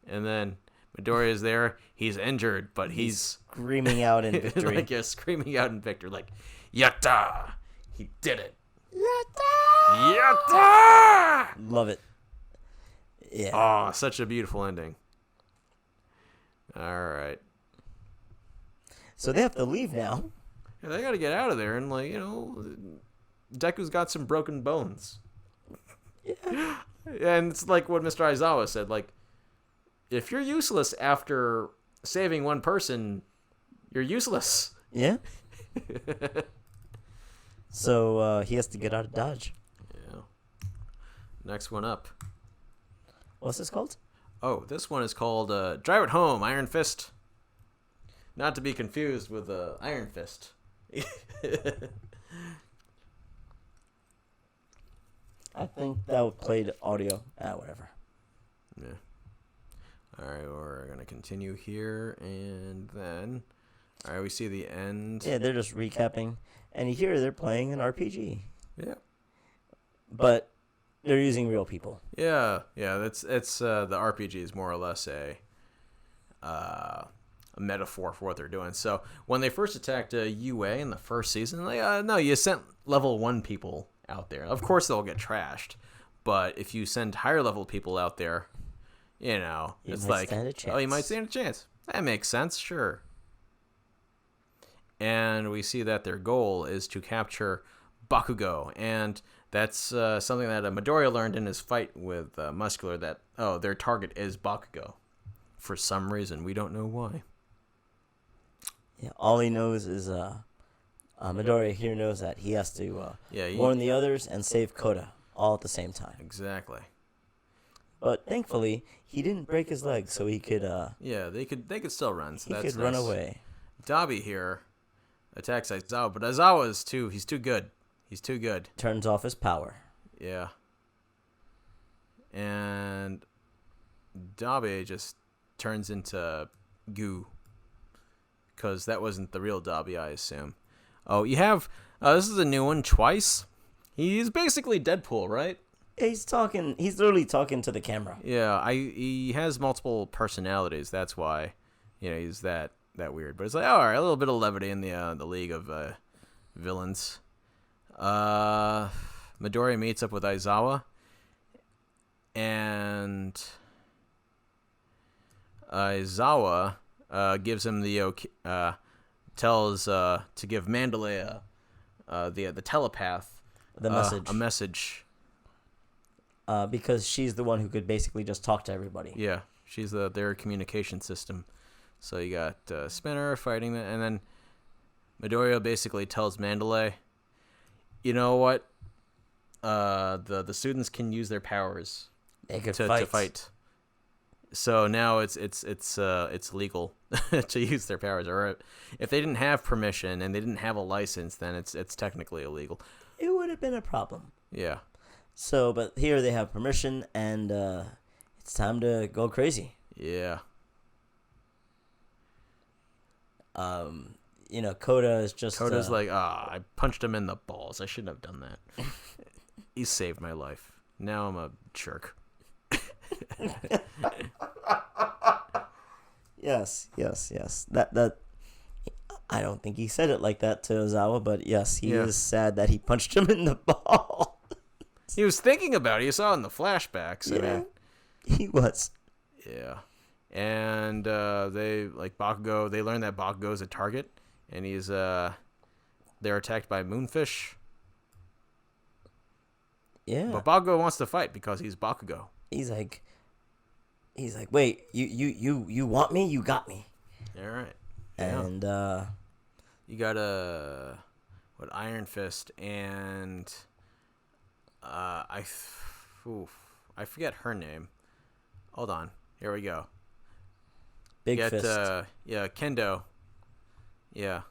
And then Midoriya is there. He's injured, but he's screaming out in victory. Like, screaming out in victory. Like, yatta! He did it. Yatta! Yatta! Love it. Yeah. Oh, such a beautiful ending. All right. So they have to leave now. Yeah, they got to get out of there, and Deku's got some broken bones. Yeah. And it's like what Mr. Aizawa said, like, if you're useless after saving one person, you're useless. Yeah. So he has to get out of Dodge. Yeah. Next one up. What's this called? Oh, this one is called Drive It Home, Iron Fist. Not to be confused with Iron Fist. I think that played audio. Whatever. Yeah. All right, we're going to continue here, and then... All right, we see the end. Yeah, they're just recapping. And you hear they're playing an RPG. Yeah. But they're using real people. Yeah. It's the RPG is more or less a metaphor for what they're doing. So when they first attacked UA in the first season, no, you sent level 1 people out there. Of course they'll get trashed, but if you send higher level people out there, it's like, oh, you might stand a chance. That makes sense, sure. And we see that their goal is to capture Bakugo, and that's something that Midoriya learned in his fight with Muscular, that, their target is Bakugo. For some reason, we don't know why. Yeah, all he knows is Midoriya here knows that he has to warn the others and save Koda all at the same time. Exactly. But thankfully, he didn't break his leg, so he could. They could still run. So he that's could run away. Dabi here attacks Aizawa, but Aizawa is he's too good. He's too good. Turns off his power. Yeah. And Dabe just turns into goo. Because that wasn't the real Dabe, I assume. Oh, you have... this is a new one, Twice. He's basically Deadpool, right? He's literally talking to the camera. Yeah, he has multiple personalities. That's why, he's that weird. But it's like, all right, a little bit of levity in the League of Villains. Midoriya meets up with Aizawa, and Aizawa gives him tells to give Mandalay the telepath The message. a message. Because she's the one who could basically just talk to everybody. Yeah, she's their communication system. So you got Spinner fighting that, and then Midoriya basically tells Mandalay, you know what? The students can use their powers to fight. So now it's legal to use their powers. Or if they didn't have permission and they didn't have a license, then it's technically illegal. It would have been a problem. Yeah. So, but here they have permission, and it's time to go crazy. Yeah. Koda is just... Koda's like, I punched him in the balls. I shouldn't have done that. He saved my life. Now I'm a jerk. Yes. That I don't think he said it like that to Ozawa, but yes, he is sad that he punched him in the ball. He was thinking about it. You saw in the flashbacks. Yeah, I mean, he was. Yeah. And they Bakugo. They learn that Bakugo is a target, and they're attacked by Moonfish. Yeah. But Bakugo wants to fight because he's Bakugo. He's like, wait, you want me? You got me. All right. Yeah. And you got Iron Fist and I forget her name. Hold on. Here we go. Big Fist. Kendo. Yeah.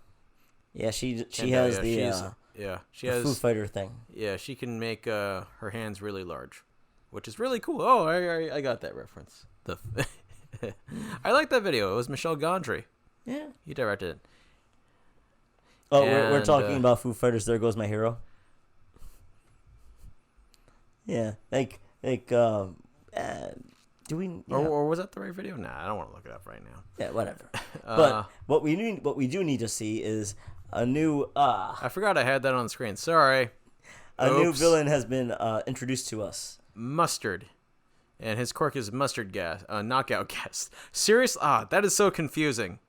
Yeah, she Kendo, has she the has Foo Fighter thing. Yeah, she can make her hands really large, which is really cool. Oh, I got that reference. I like that video. It was Michel Gondry. Yeah. He directed it. Oh, we're talking about Foo Fighters. There Goes My Hero. Yeah, do we? Yeah. Or was that the right video? Nah, I don't want to look it up right now. Yeah, whatever. But what we do need to see is a new. I forgot I had that on the screen. Sorry. A new villain has been introduced to us. Mustard, and his quirk is mustard gas, knockout gas. Seriously, that is so confusing.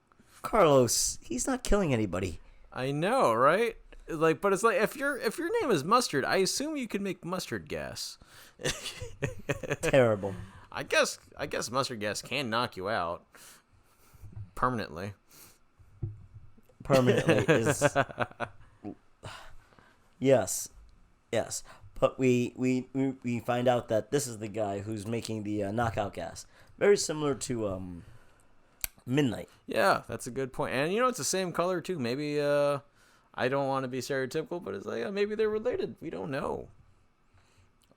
Carlos, he's not killing anybody. I know, right? But it's like if your name is Mustard, I assume you can make mustard gas. Terrible. I guess mustard gas can knock you out permanently. Permanently is yes. But we find out that this is the guy who's making the knockout gas, very similar to Midnight. Yeah, that's a good point. And it's the same color too. Maybe I don't want to be stereotypical, but it's like maybe they're related. We don't know.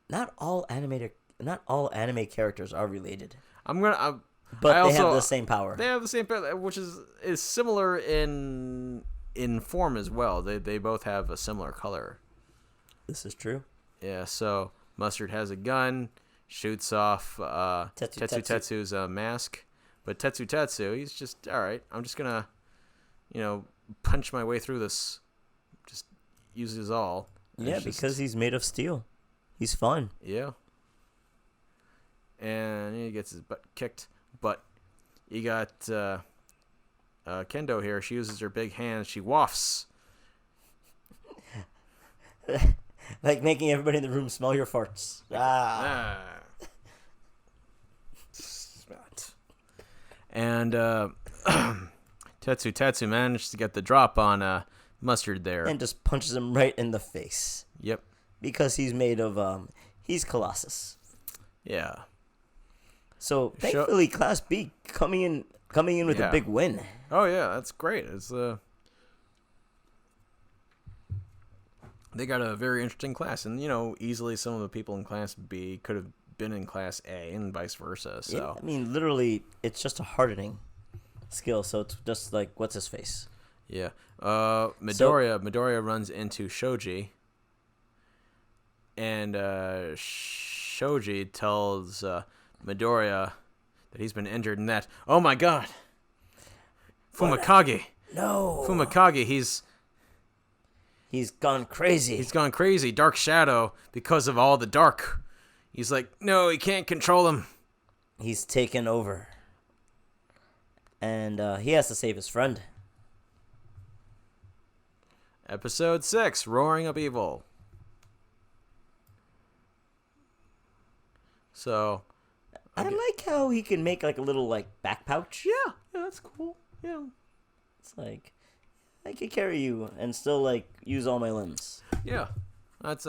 Not all anime characters are related. But they have the same power. They have the same power, which is similar in form as well. They both have a similar color. This is true. Yeah, so Mustard has a gun, shoots off Tetsu's mask. But Tetsu, he's just, all right, I'm just going to, punch my way through this. Just use his all. Yeah, because he's made of steel. He's fun. Yeah. And he gets his butt kicked. But you got Kendo here. She uses her big hands. She wafts. Like making everybody in the room smell your farts. And Tetsu manages to get the drop on Mustard there. And just punches him right in the face. Yep. Because he's made of, he's Colossus. Yeah. So, thankfully, Class B coming in with a big win. Oh, yeah, that's great. It's they got a very interesting class, and easily some of the people in Class B could have been in Class A, and vice versa. Yeah, So I mean, literally, it's just a hardening skill. So it's just like, what's his face? yeah, Midoriya runs into Shoji, and Shoji tells Midoriya that he's been injured and that. Oh my God, Fumakage. No. Fumakage, He's gone crazy. he's gone crazy. Dark Shadow, because of all the dark. He's like, no, he can't control him. He's taken over. And he has to save his friend. Episode 6, Roaring of Evil. So, I like how he can make like a little like back pouch. yeah, that's cool. Yeah. It's like, I can carry you and still like use all my limbs. Yeah. That's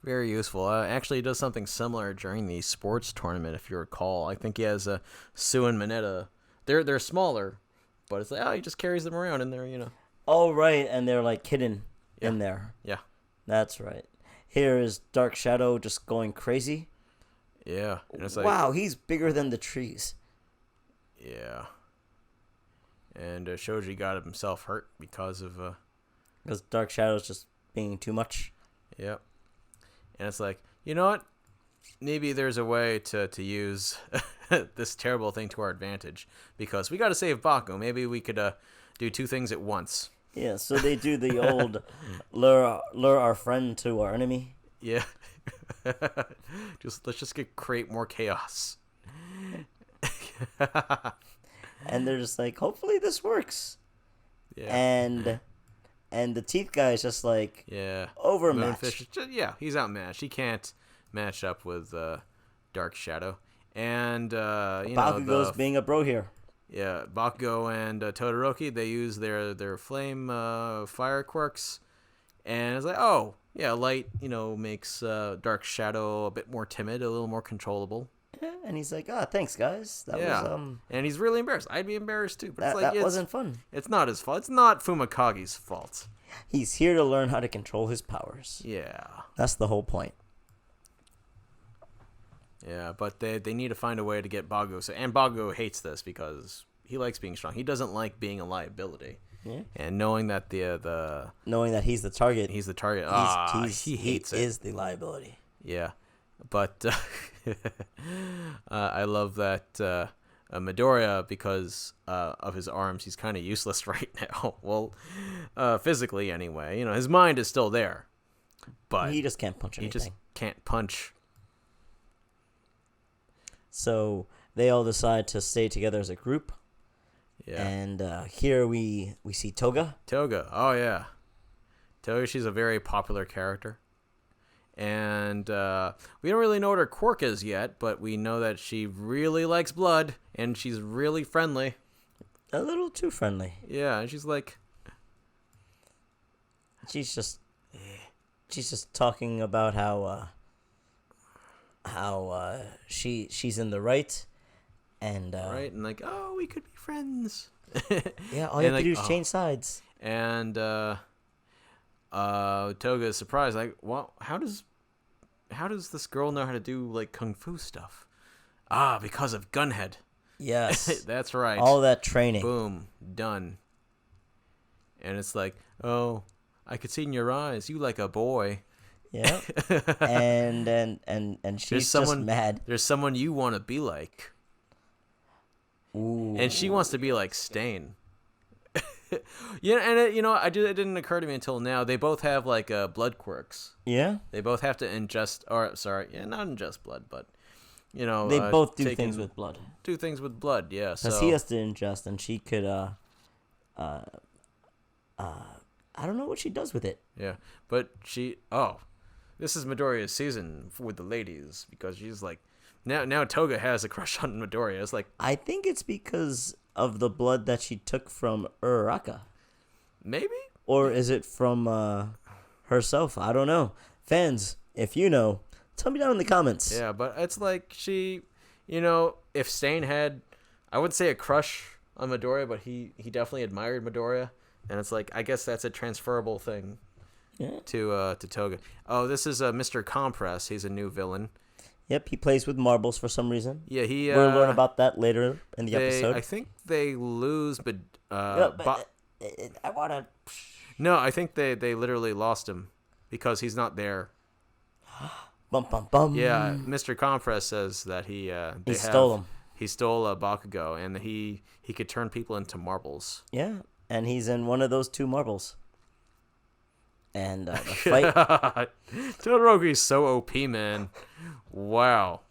very useful. Actually, he does something similar during the sports tournament, if you recall. I think he has Sue and Mineta. They're smaller, but it's like, he just carries them around in there, Oh, right, and they're like hidden in there. Yeah. That's right. Here is Dark Shadow just going crazy. Yeah. And it's like, Wow, he's bigger than the trees. yeah. And Shoji got himself hurt because of Because Dark Shadow's just being too much. Yep. And it's like, you know what? Maybe there's a way to use this terrible thing to our advantage, because we got to save Baku. Maybe we could do two things at once. Yeah, so they do the old lure our friend to our enemy. Yeah. Let's just create more chaos. And they're just like, hopefully this works. Yeah. And the teeth guy is just like, Yeah. overmatched. Moonfish, he's outmatched. He can't match up with Dark Shadow. And Bakugo's being a bro here. Yeah, Bakugo and Todoroki, they use their flame fire quirks, and it's like, oh yeah, light makes Dark Shadow a bit more timid, a little more controllable. Yeah, and he's like, thanks guys. That was and he's really embarrassed. I'd be embarrassed too, but that wasn't fun. It's not his fault. It's not Fumakage's fault. He's here to learn how to control his powers. Yeah. That's the whole point. Yeah, but they need to find a way to get Bakugo. And Bakugo hates this because he likes being strong. He doesn't like being a liability. Yeah. And knowing that knowing that he's the target, he hates it. He is the liability. Yeah, but I love that Midoriya, because of his arms, he's kind of useless right now. Well, physically anyway. His mind is still there, but he just can't punch anything. He just can't punch. So they all decide to stay together as a group. Yeah. And here we see Toga. Toga. Oh, yeah. Toga, she's a very popular character. And we don't really know what her quirk is yet, but we know that she really likes blood, and she's really friendly. A little too friendly. Yeah, and she's like... She's just talking about how she's in the right, and right, and like, oh, we could be friends. Yeah, all you have to do is change sides. And Toga is surprised, like, well, how does this girl know how to do like kung fu stuff? Ah, because of Gunhead. Yes. That's right. All that training. Boom, done. And it's like, oh, I could see in your eyes, you like a boy. Yeah. and she's just mad. There's someone you want to be like. Ooh. And she wants to be like Stain. Yeah, and it didn't occur to me until now. They both have like blood quirks. Yeah. They both have to ingest, not ingest blood, but they both do things with blood. Do things with blood, yeah. Because he has to ingest, and she could I don't know what she does with it. Yeah, but this is Midoriya's season with the ladies, because she's like, now Toga has a crush on Midoriya. It's like, I think it's because of the blood that she took from Uraraka. Maybe? Or is it from herself? I don't know. Fans, if you know, tell me down in the comments. Yeah, but it's like she, if Stain had, I would say a crush on Midoriya, but he definitely admired Midoriya. And it's like, I guess that's a transferable thing. to Toga. Oh, this is Mr. Compress. He's a new villain. Yep, he plays with marbles for some reason. Yeah, We'll learn about that later in the episode. I think they lose, but I wanna. no, I think they literally lost him because he's not there. Bum bum bum. Yeah, Mr. Compress says that he stole him. He stole a Bakugo, and he could turn people into marbles. Yeah, and he's in one of those 2 marbles. And the fight. Todoroki's so OP, man. Wow.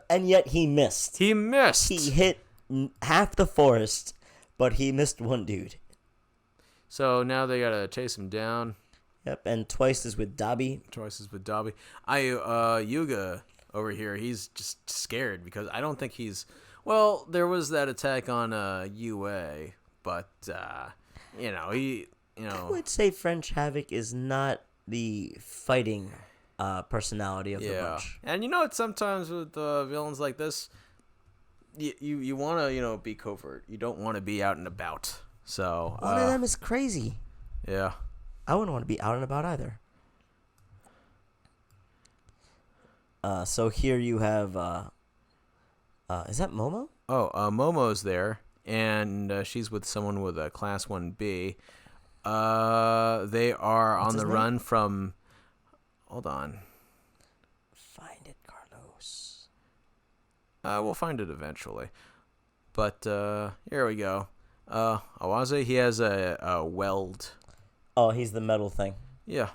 And yet he missed. He missed. He hit half the forest, but he missed one dude. So now they gotta chase him down. Yep, and twice is with Dabi. Yuga over here, he's just scared because I don't think he's... Well, there was that attack on UA, but, he... I would say French Havoc is not the fighting personality of the bunch. And sometimes with villains like this, you want to, be covert. You don't want to be out and about. So one of them is crazy. Yeah. I wouldn't want to be out and about either. So here you have, is that Momo? Oh, Momo's there, and she's with someone with a Class 1B. They are on the run from... Hold on. Find it, Carlos. We'll find it eventually. But here we go. Awaze, he has a weld. Oh, he's the metal thing. Yeah.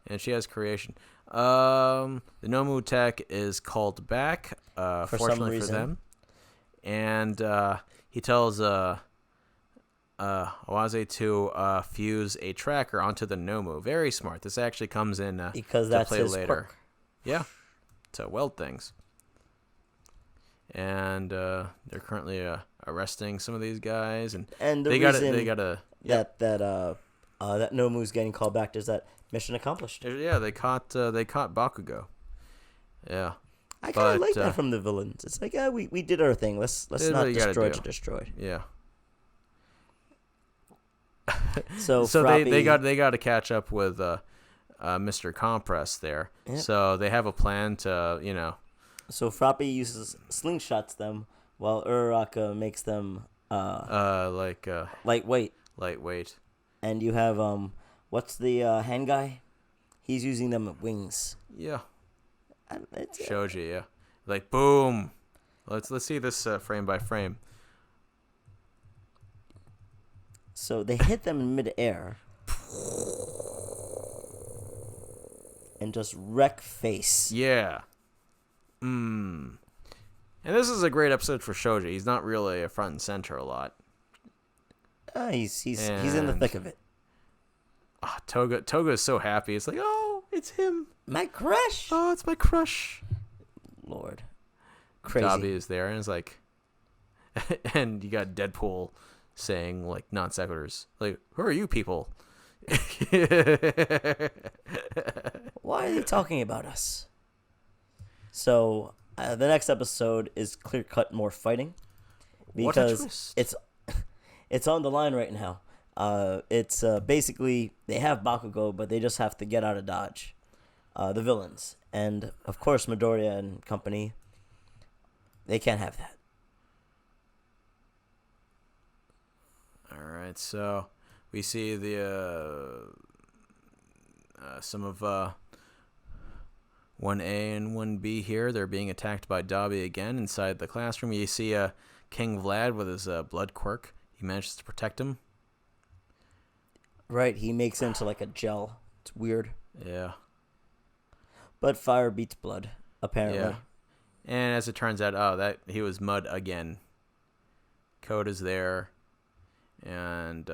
And she has creation. The Nomu tech is called back, fortunately for them. And he tells Awaze to fuse a tracker onto the Nomu. Very smart. This actually comes in because that's his quirk. Yeah, to weld things. And they're currently arresting some of these guys, and the they reason gotta that Nomu's getting called back is that mission accomplished. Yeah, they caught Bakugo. Yeah. I kind of like that from the villains. It's like, we did our thing. Let's not destroy to destroy. Yeah. So they got to catch up with Mr. Compress there. Yep. So they have a plan to So Frappe uses slingshots them while Uraraka makes them lightweight. Lightweight. And you have what's the hand guy? He's using them at wings. Yeah. Shoji, yeah. Like boom. Let's see this frame by frame. So they hit them in midair and just wreck face. Yeah. And this is a great episode for Shoji. He's not really a front and center a lot. He's in the thick of it. Toga is so happy. It's like, oh, it's him. My crush. Oh, it's my crush. Lord. Crazy. Dabi is there, and it's like, and you got Deadpool saying like non sequiturs. Like, who are you people? Why are they talking about us? So the next episode is clear cut more fighting because it's on the line right now. It's basically they have Bakugo, but they just have to get out of Dodge. The villains, and of course Midoriya and company, they can't have that. All right, so we see the some of 1A and 1B here. They're being attacked by Dabi again inside the classroom. You see King Vlad with his blood quirk. He manages to protect him. Right, he makes it into like a gel. It's weird. Yeah. But fire beats blood, apparently. Yeah. And as it turns out, that he was mud again. Code is there. And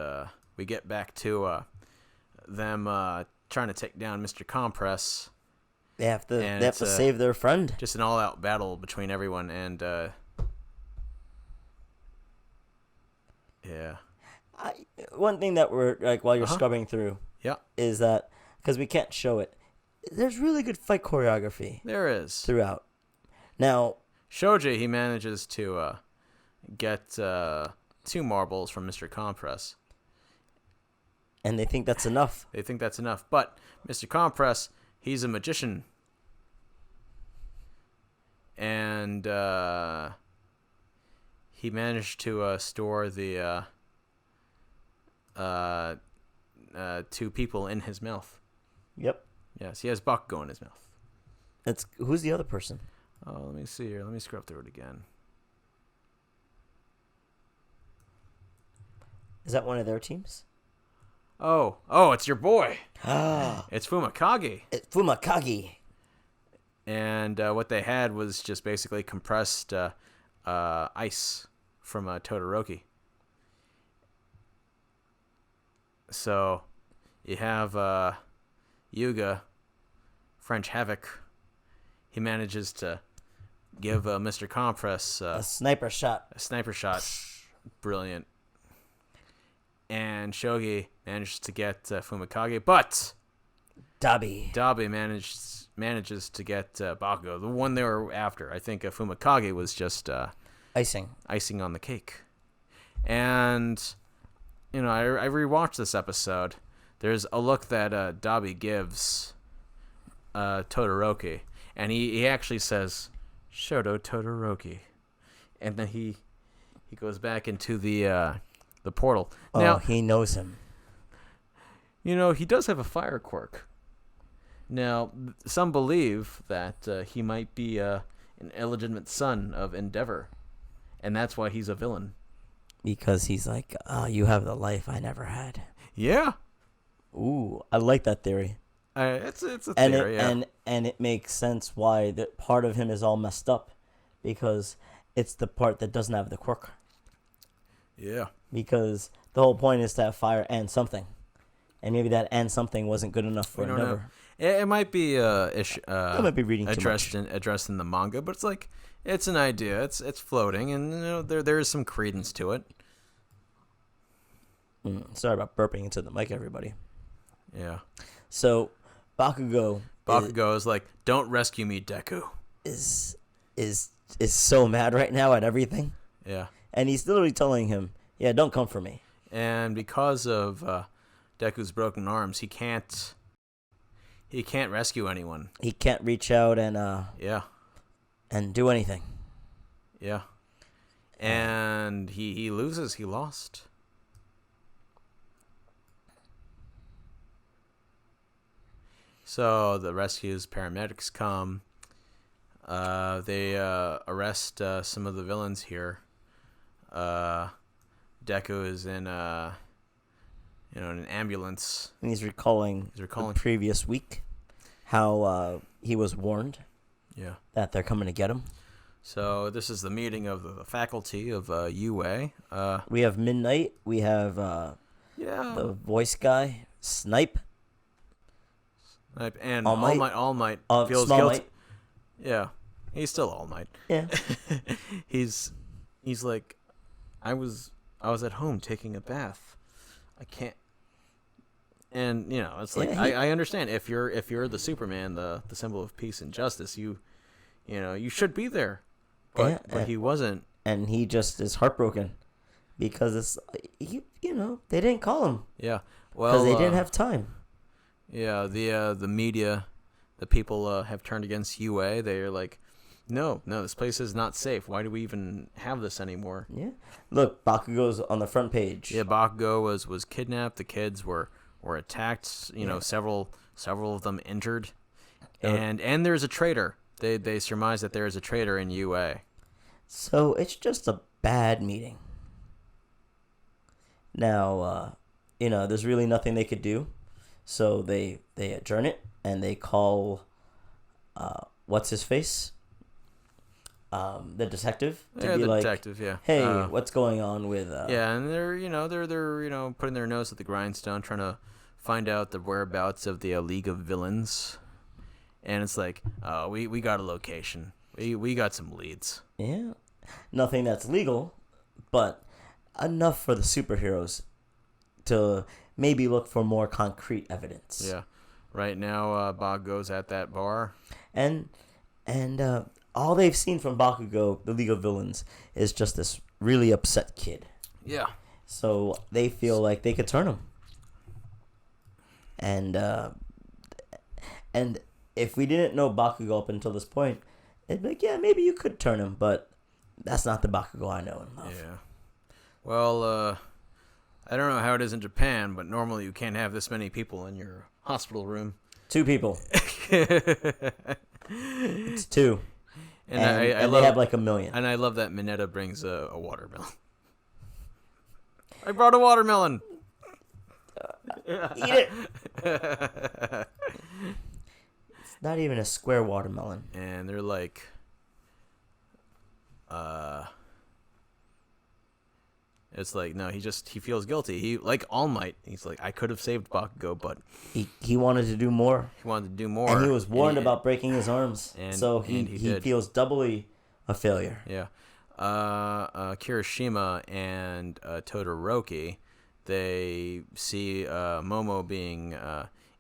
we get back to them trying to take down Mr. Compress. They have to save their friend. Just an all-out battle between everyone, and yeah. One thing that we're like while you're scrubbing through, is that because we can't show it, there's really good fight choreography. There is throughout. Now, Shoji, he manages to get 2 marbles from Mr. Compress. And they think that's enough. They think that's enough. But Mr. Compress, he's a magician. And he managed to store the two people in his mouth. Yep. Yes, he has Bakugo in his mouth. Who's the other person? Oh, let me see here. Let me scrub through it again. Is that one of their teams? Oh, it's your boy. It's Fumakage. It's Fumakage. And what they had was just basically compressed ice from Todoroki. So you have Yuga, French Havoc. He manages to give Mr. Compress A sniper shot. a sniper shot. Brilliant. And Shogi manages to get Fumakage, but Dabi manages to get Bakugo, the one they were after. I think Fumakage was just icing on the cake. And I rewatched this episode. There's a look that Dabi gives Todoroki, and he actually says, "Shoto Todoroki," and then he goes back into the portal. Oh, now he knows him. He does have a fire quirk. Now, some believe that he might be an illegitimate son of Endeavor, and that's why he's a villain. Because he's like, you have the life I never had. Yeah. Ooh, I like that theory. It's a theory, yeah. And it makes sense why that part of him is all messed up, because it's the part that doesn't have the quirk. Yeah. Because the whole point is to have fire and something. And maybe that and something wasn't good enough for Endeavor. It might be I might be reading addressed too much. addressed in the manga, but it's like it's an idea. It's floating, and there is some credence to it. Sorry about burping into the mic, everybody. Yeah. So Bakugo is like, "Don't rescue me, Deku." Is so mad right now at everything. Yeah. And he's literally telling him, "Yeah, don't come for me." And because of Deku's broken arms, he can't rescue anyone. He can't reach out and and do anything. Yeah. And he loses. He lost. So the rescues paramedics come. They arrest some of the villains here. Deku is in an ambulance. And he's recalling the previous week how he was warned that they're coming to get him. So this is the meeting of the faculty of UA. We have Midnight. We have the voice guy, Snipe. And All Might feels Small guilty. Might. Yeah, he's still All Might. Yeah. he's like, I was at home taking a bath. I can't. And it's like I understand if you're the Superman, the symbol of peace and justice, you should be there, but he wasn't, and he just is heartbroken because they didn't call him. Yeah, well, because they didn't have time. Yeah, the media, the people have turned against UA. They're like, no, this place is not safe. Why do we even have this anymore? Yeah, look, Bakugo's on the front page. Yeah, Bakugo was kidnapped. The kids were attacked. Several of them injured, and there's a traitor. They surmise that there is a traitor in UA. So it's just a bad meeting. Now, there's really nothing they could do. So they adjourn it and they call, what's his face? The detective to be like, detective, yeah. Hey, what's going on with? Yeah, and they're putting their nose at the grindstone, trying to find out the whereabouts of the League of Villains, and it's like, we got a location, we got some leads. Yeah, nothing that's legal, but enough for the superheroes to maybe look for more concrete evidence. Yeah, right now Bakugo's at that bar, and all they've seen from Bakugo, the League of Villains, is just this really upset kid. Yeah. So they feel like they could turn him. and and if we didn't know Bakugo up until this point, it'd be like, yeah, maybe you could turn him, but that's not the Bakugo I know and love. Yeah. Well, I don't know how it is in Japan, but normally you can't have this many people in your hospital room. 2 people. It's 2. And I love, they have like 1 million. And I love that Mineta brings a watermelon. I brought a watermelon. Eat it. It's not even a square watermelon. And they're like, it's like, no, he feels guilty. He, like All Might, he's like, I could have saved Bakugo, but he wanted to do more. he wanted to do more. And he was warned about breaking his arms. And so he feels doubly a failure. Yeah. Kirishima and Todoroki, they see Momo being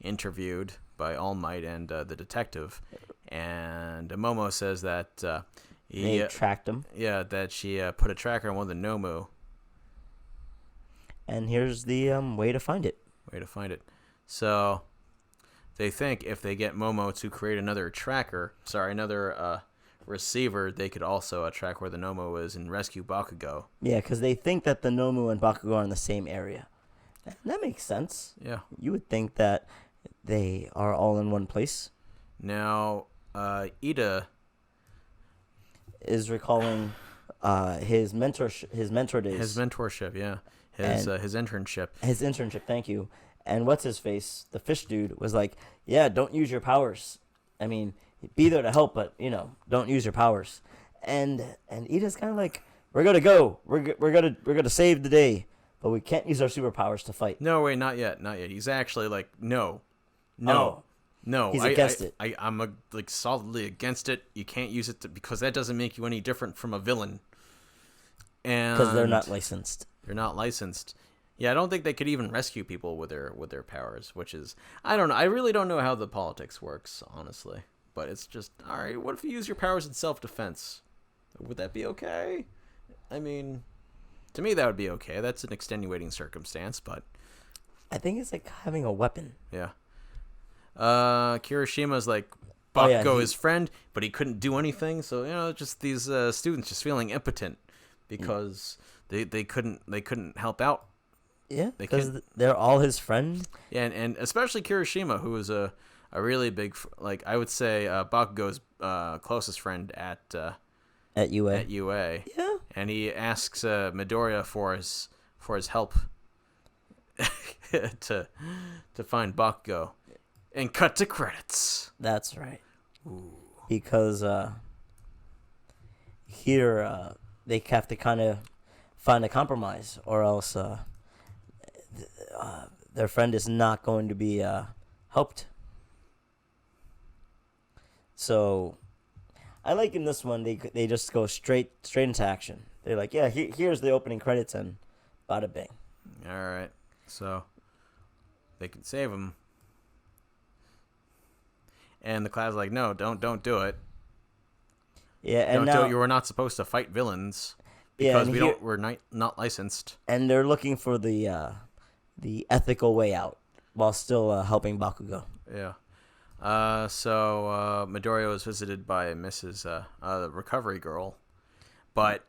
interviewed by All Might and the detective, and Momo says that They tracked him. Yeah, that she put a tracker on one of the Nomu. And here's the way to find it. So they think if they get Momo to create another receiver, they could also track where the Nomu is and rescue Bakugo. Yeah, because they think that the Nomu and Bakugo are in the same area. That makes sense. Yeah. You would think that they are all in one place. Now, Ida is recalling his mentor days. His mentorship, yeah. His internship. His internship, thank you. And what's his face? The fish dude was like, "Yeah, don't use your powers. I mean, be there to help, but don't use your powers." And Ida's kind of like, "We're gonna go. We're gonna save the day, but we can't use our superpowers to fight." No, wait, not yet. He's actually like, no. He's against it. I'm solidly against it. You can't use it because that doesn't make you any different from a villain. And because they're not licensed. They're not licensed. Yeah, I don't think they could even rescue people with their powers, which is, I don't know. I really don't know how the politics works, honestly. But it's just, all right, what if you use your powers in self-defense? Would that be okay? I mean, to me that would be okay. That's an extenuating circumstance, but I think it's like having a weapon. Yeah. Kirishima's like Bakugo, his friend, but he couldn't do anything. So just these students just feeling impotent because they couldn't help out. Yeah, because they're all his friends. Yeah, and especially Kirishima, who is a really big, I would say Bakugo's closest friend at UA. Yeah. And he asks Midoriya for his help to find Bakugo. And cut to credits. That's right. Ooh. Because here they have to kind of find a compromise, or else their friend is not going to be helped. So I like in this one they just go straight into action. They're like, yeah, here's the opening credits, and bada bing. All right, so they can save him. And the Cloud's like, no, don't do it. Yeah, and now you were not supposed to fight villains because we're not licensed. And they're looking for the ethical way out while still helping Bakugo. Yeah. So Midoriya was visited by Mrs. The recovery girl, but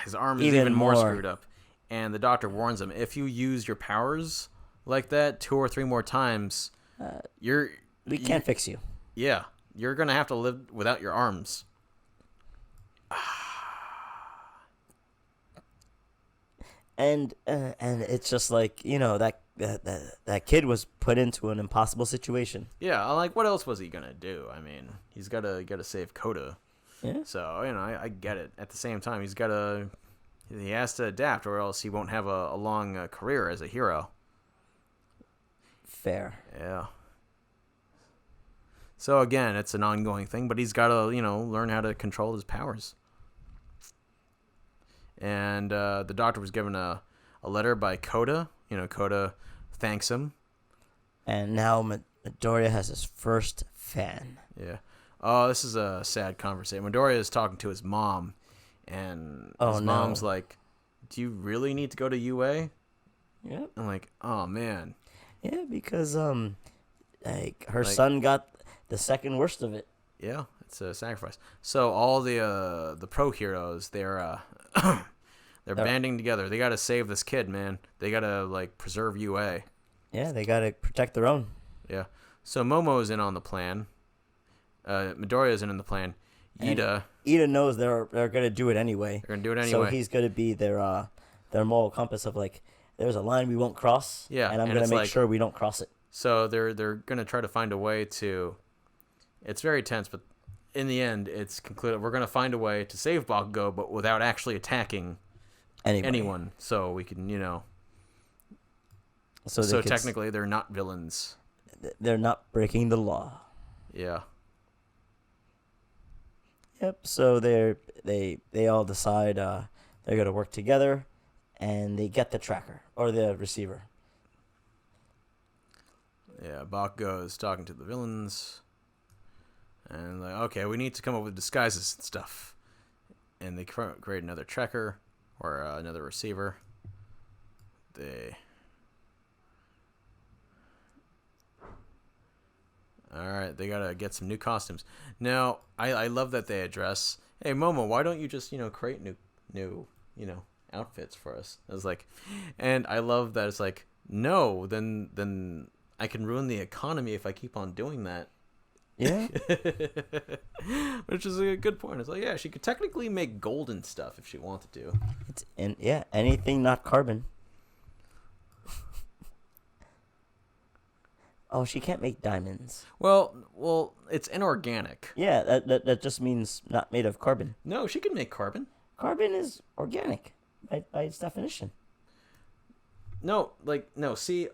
his arm is even more screwed up. And the doctor warns him, if you use your powers like that 2 or 3 more times, we can't fix you. Yeah, you're going to have to live without your arms. And it's just like, that kid was put into an impossible situation. Yeah, what else was he going to do? I mean, he's got to save Koda. Yeah. So, I get it. At the same time, he has to adapt, or else he won't have a long career as a hero. Fair. Yeah. So again, it's an ongoing thing, but he's got to, learn how to control his powers. And the doctor was given a letter by Koda. Koda thanks him. And now Midoriya has his first fan. Yeah. Oh, this is a sad conversation. Midoriya is talking to his mom, and his mom's like, "Do you really need to go to UA?" Yep. I'm like, "Oh man." Yeah, because Like her Like- son got the second worst of it. Yeah, it's a sacrifice. So all the pro heroes, they're banding together. They got to save this kid, man. They got to like preserve UA. Yeah, they gotta protect their own. Yeah. So Momo's in on the plan. Midoriya's in the plan. Ida, Ida knows they're gonna do it anyway. they're gonna do it So anyway. he's gonna be their moral compass of like, there's a line we won't cross. Yeah, and I'm and gonna it's make like- sure we don't cross it. So they're gonna try to find a way to. It's very tense, but in the end, it's concluded we're gonna find a way to save Bakugo, but without actually attacking Anyway, anyone. So we can, So, So technically, they're not villains. they're not breaking the law. Yeah. Yep. So they all decide they're gonna work together, and they get the tracker or the receiver. Yeah, Bakugo is talking to the villains. And like, okay, we need to come up with disguises and stuff. And they create another tracker or another receiver. Alright, they gotta get some new costumes. Now, I love that they address, hey Momo, why don't you just, create new outfits for us? I was like, and I love that it's like, no, then I can ruin the economy if I keep on doing that. Yeah. Which is a good point. It's like, yeah, she could technically make golden stuff if she wanted to. Anything not carbon. Oh, she can't make diamonds. Well, it's inorganic. Yeah, that just means not made of carbon. No, she can make carbon. Carbon is organic by its definition. No, see,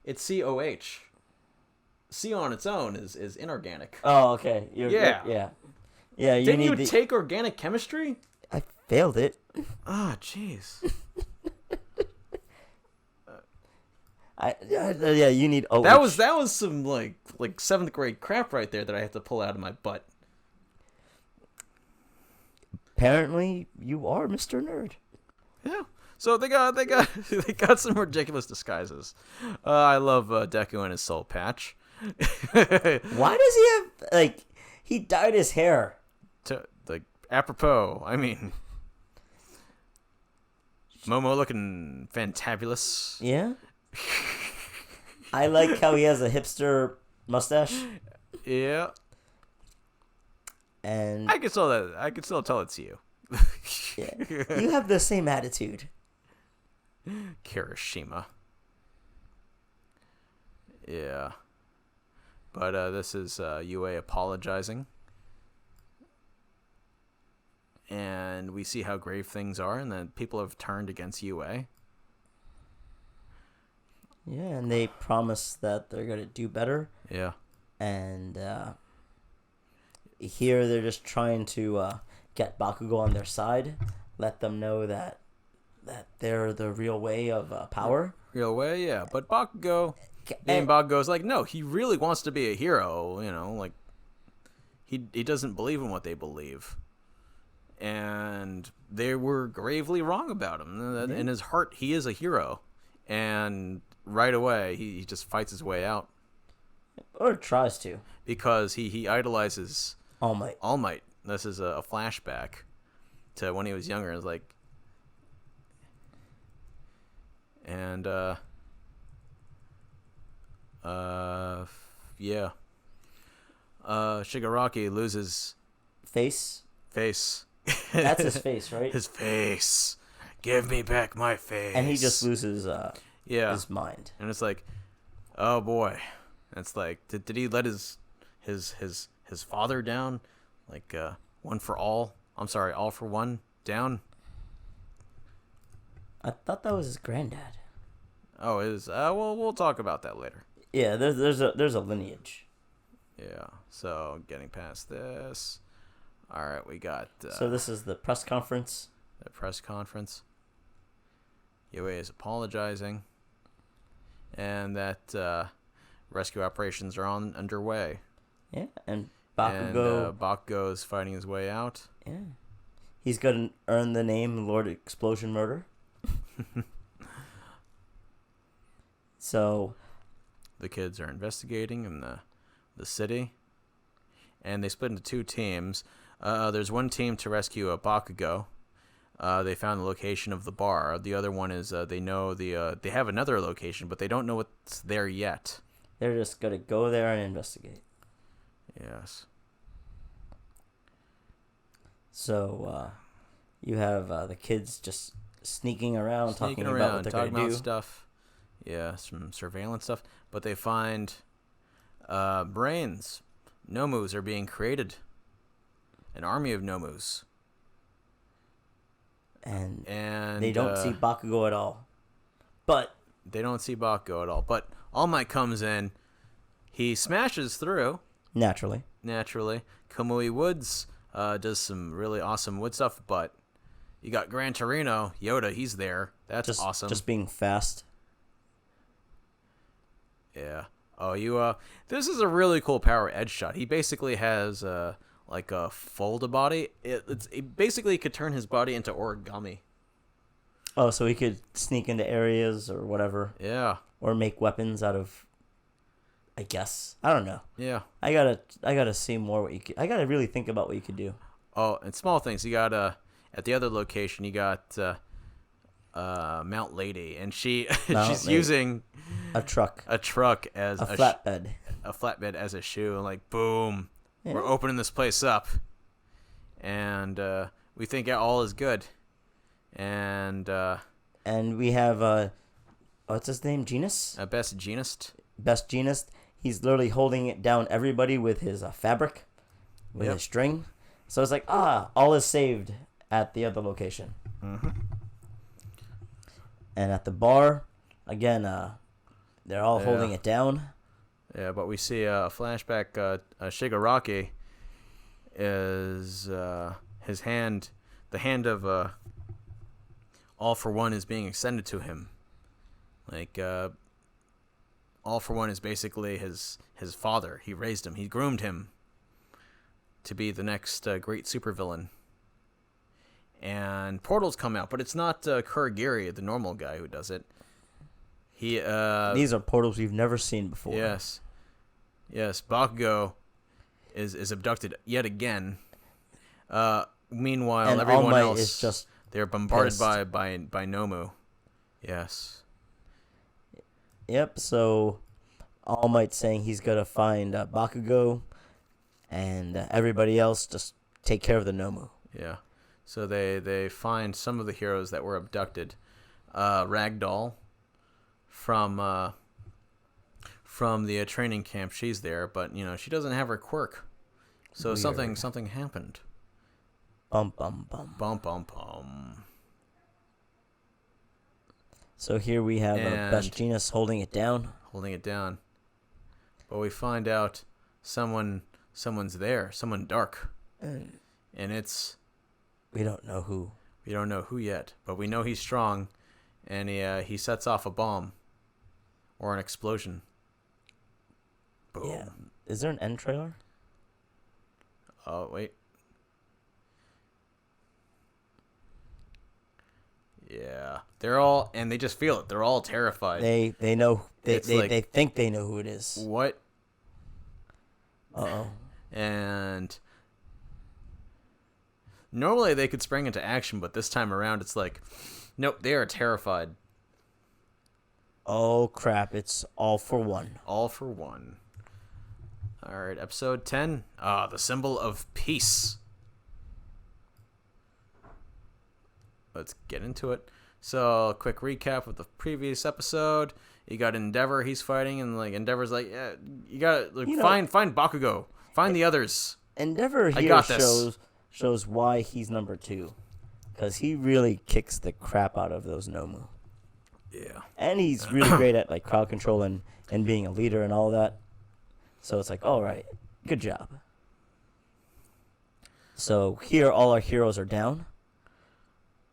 it's COH. C on its own is inorganic. Oh, okay. Yeah. Yeah, you Didn't need you take organic chemistry? I failed it. Ah, jeez. Yeah, you need OH. That was some like 7th grade crap right there that I had to pull out of my butt. Apparently, you are Mr. Nerd. Yeah. So they got they got some ridiculous disguises. I love Deku and his soul patch. Why does he have he dyed his hair? Apropos, I mean, Momo looking fantabulous. Yeah. I like how he has a hipster mustache. Yeah. And I can still tell it's you. yeah, you have the same attitude. Kirishima. Yeah. But this is UA apologizing. And we see how grave things are, and that people have turned against UA. Yeah, and they promise that they're going to do better. Yeah. And here they're just trying to get Bakugo on their side, let them know that they're the real way of power. Real way, yeah. But Bakugo, Bakugo's like, no, he really wants to be a hero, like, he doesn't believe in what they believe. And they were gravely wrong about him. Mm-hmm. In his heart, he is a hero. And right away, he just fights his way out. Or tries to. Because he idolizes All Might. All Might. This is a flashback to when he was younger. It's like, and yeah. Shigaraki loses Face. That's his face, right? His face. Give me back my face. And he just loses his mind. And it's like, oh boy. It's like, did he let his father down? Like one for all. I'm sorry, all for one down. I thought that was his granddad. Oh, it is. Well, we'll talk about that later. Yeah, there's a lineage. Yeah. So getting past this. All right, we got. So this is the press conference. The press conference. UA is apologizing, and that rescue operations are underway. Yeah, and Bakugo. And Bakugo is fighting his way out. Yeah, he's gonna earn the name Lord Explosion Murder. So, the kids are investigating in the city, and they split into two teams. There's one team to rescue a Bakugo. They found the location of the bar. The other one is they know they have another location, but they don't know what's there yet. They're just gonna go there and investigate. Yes. So you have the kids just sneaking around, talking about what they're talking gonna about do. stuff. Yeah, some surveillance stuff. But they find brains. Nomus are being created. An army of Nomus. And And they don't see Bakugo at all. But they don't see Bakugo at all. But All Might comes in. He smashes through. naturally, Kamui Woods does some really awesome wood stuff. But you got Gran Torino. Yoda, he's there. That's awesome. just being fast. Yeah. Oh, this is a really cool power edge shot. He basically has like a fold body. It basically could turn his body into origami. Oh, so he could sneak into areas or whatever, Yeah. or make weapons out of. I guess I don't know. Yeah. I gotta see more what you could. I gotta really think about what you could do. Oh, and small things. You got at the other location. You got Mount Lady, and she's using A truck, as a flatbed. a flatbed as a shoe, and like boom, Yeah. we're opening this place up, and we think all is good, and And we have what's his name? Genus? best genist. Best Genus. He's literally holding it down everybody with his fabric, with Yep. his string. So it's like, all is saved at the other location. Mm-hmm. And at the bar, again, they're all holding Yeah. it down. Yeah, but we see a flashback. Shigaraki is his hand, the hand of All for One is being extended to him. Like All for One is basically his father. He raised him. He groomed him to be the next great supervillain. And portals come out, but it's not Kurogiri, the normal guy, who does it. He These are portals we've never seen before. Yes. Bakugo is abducted yet again. Meanwhile, And everyone All Might else is just they're bombarded pissed. by Nomu. Yes. Yep. So All Might saying he's gonna find Bakugo, and everybody else just take care of the Nomu. Yeah. So they find some of the heroes that were abducted. Ragdoll from the training camp. She's there, but she doesn't have her quirk. So Weird. something happened. Bum bum bum. Bum bum bum. So here we have And- Best Genus holding it down. Holding it down. But we find out someone's there, someone dark. And And we don't know who. we don't know who yet, but we know he's strong, and he sets off a bomb or an explosion. Boom. Yeah. Is there an end trailer? Oh, wait. Yeah. They're all, and they just feel it. They're all terrified. They know It's they like- they think they know who it is. What? Uh-oh. And normally they could spring into action, but this time around it's like, nope, they are terrified. Oh crap, it's All for One. All for One. All right, episode 10. The symbol of peace. Let's get into it. So, quick recap of the previous episode. You got Endeavor, he's fighting, and Endeavor's like, yeah, you gotta find Bakugo. Find the others. Endeavor I here got this. shows why he's number 2. Because he really kicks the crap out of those Nomu. Yeah. And he's really great at crowd control and being a leader and all that. So it's like, all right, good job. So here all our heroes are down.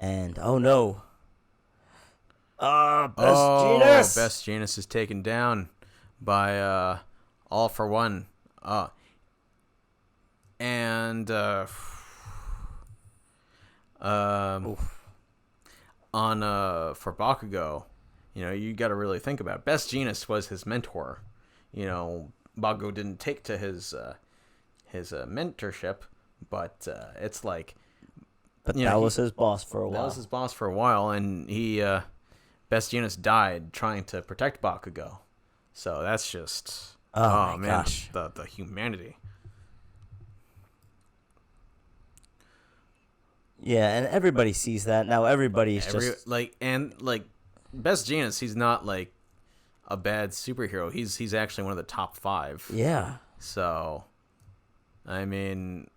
And oh no. Best Genus. Best Genus is taken down by All for One. And for Bakugo, you got to really think about it. Best Genus was his mentor. Bakugo didn't take to his mentorship, but it's like. But that was his boss for a while. That was his boss for a while, and Best Jeanist died trying to protect Bakugo. So that's just oh my man, gosh, the humanity. Yeah, and everybody sees that now. Everybody's just like Best Jeanist. He's not like a bad superhero. He's actually one of the top 5. Yeah. So, I mean,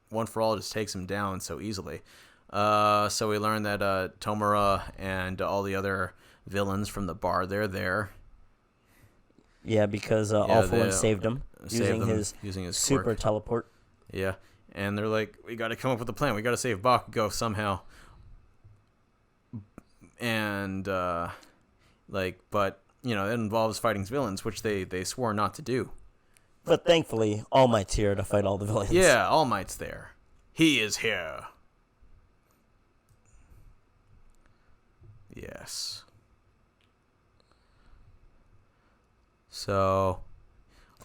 One for All just takes him down so easily. So we learned that Tomura and all the other villains from the bar, they're there. Yeah, because All for One saved him using his super quirk. teleport. Yeah, and they're like, we got to come up with a plan. We got to save Bakugo somehow. And but it involves fighting villains, which they swore not to do. But thankfully, All Might's here to fight all the villains. Yeah, All Might's there. He is here. Yes. So,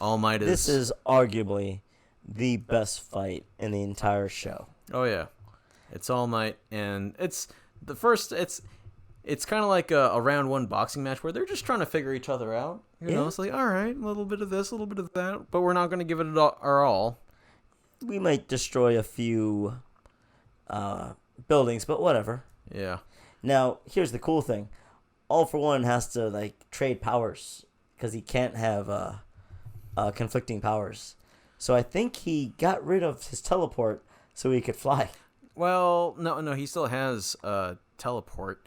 All Might is... This is arguably the best fight in the entire show. Oh, yeah. It's All Might, and it's kind of like a round 1 boxing match where they're just trying to figure each other out. It's like, all right, a little bit of this, a little bit of that, but we're not going to give it our all. We might destroy a few buildings, but whatever. Yeah. Now, here's the cool thing. All for One has to, trade powers because he can't have conflicting powers. So I think he got rid of his teleport so he could fly. Well, no, he still has teleport.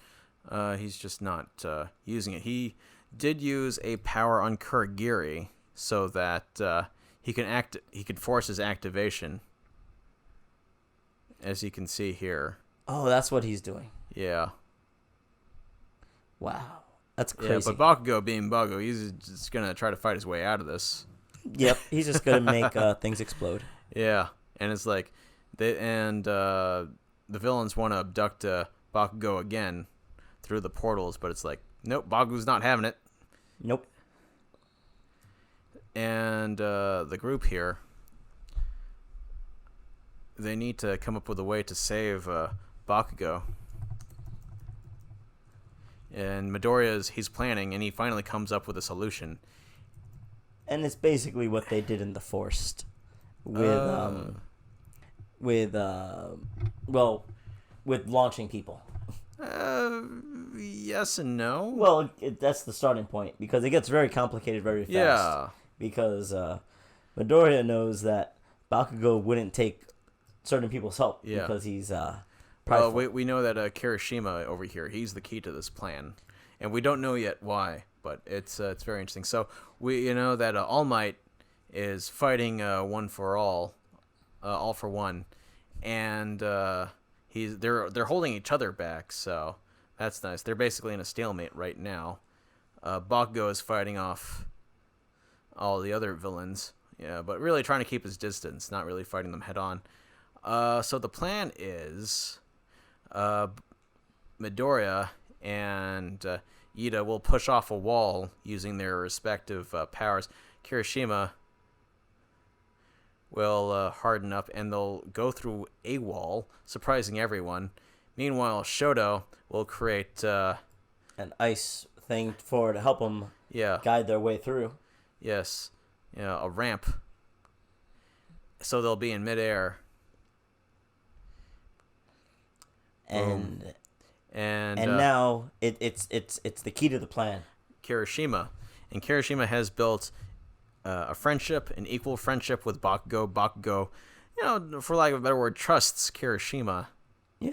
He's just not using it. He did use a power on Kurogiri so that he could force his activation, as you can see here. Oh, that's what he's doing. Yeah. Wow, that's crazy. Yeah, but Bakugo being Bakugo, he's just gonna try to fight his way out of this. Yep, he's just gonna make things explode. Yeah, and it's like the villains want to abduct Bakugo again through the portals, but it's like, nope, Bakugo's not having it. Nope. And the group here, they need to come up with a way to save Bakugo. And he's planning, and he finally comes up with a solution. And it's basically what they did in The Forest, with launching people. Yes and no. Well, that's the starting point, because it gets very complicated very fast. Yeah. Because Midoriya knows that Bakugo wouldn't take certain people's help because he's well, we know that Kirishima over here, he's the key to this plan, and we don't know yet why, but it's very interesting. So we know that All Might is fighting One for All for One, and they're holding each other back, so that's nice. They're basically in a stalemate right now. Bakugo is fighting off all the other villains, but really trying to keep his distance, not really fighting them head on. So the plan is Midoriya and Ida will push off a wall using their respective powers. Kirishima will harden up, and they'll go through a wall, surprising everyone. Meanwhile, Shoto will create an ice thing to help them guide their way through. Yes, a ramp. So they'll be in midair. And And now it's the key to the plan. Kirishima has built a friendship, an equal friendship with Bakugo. Bakugo, for lack of a better word, trusts Kirishima. Yeah.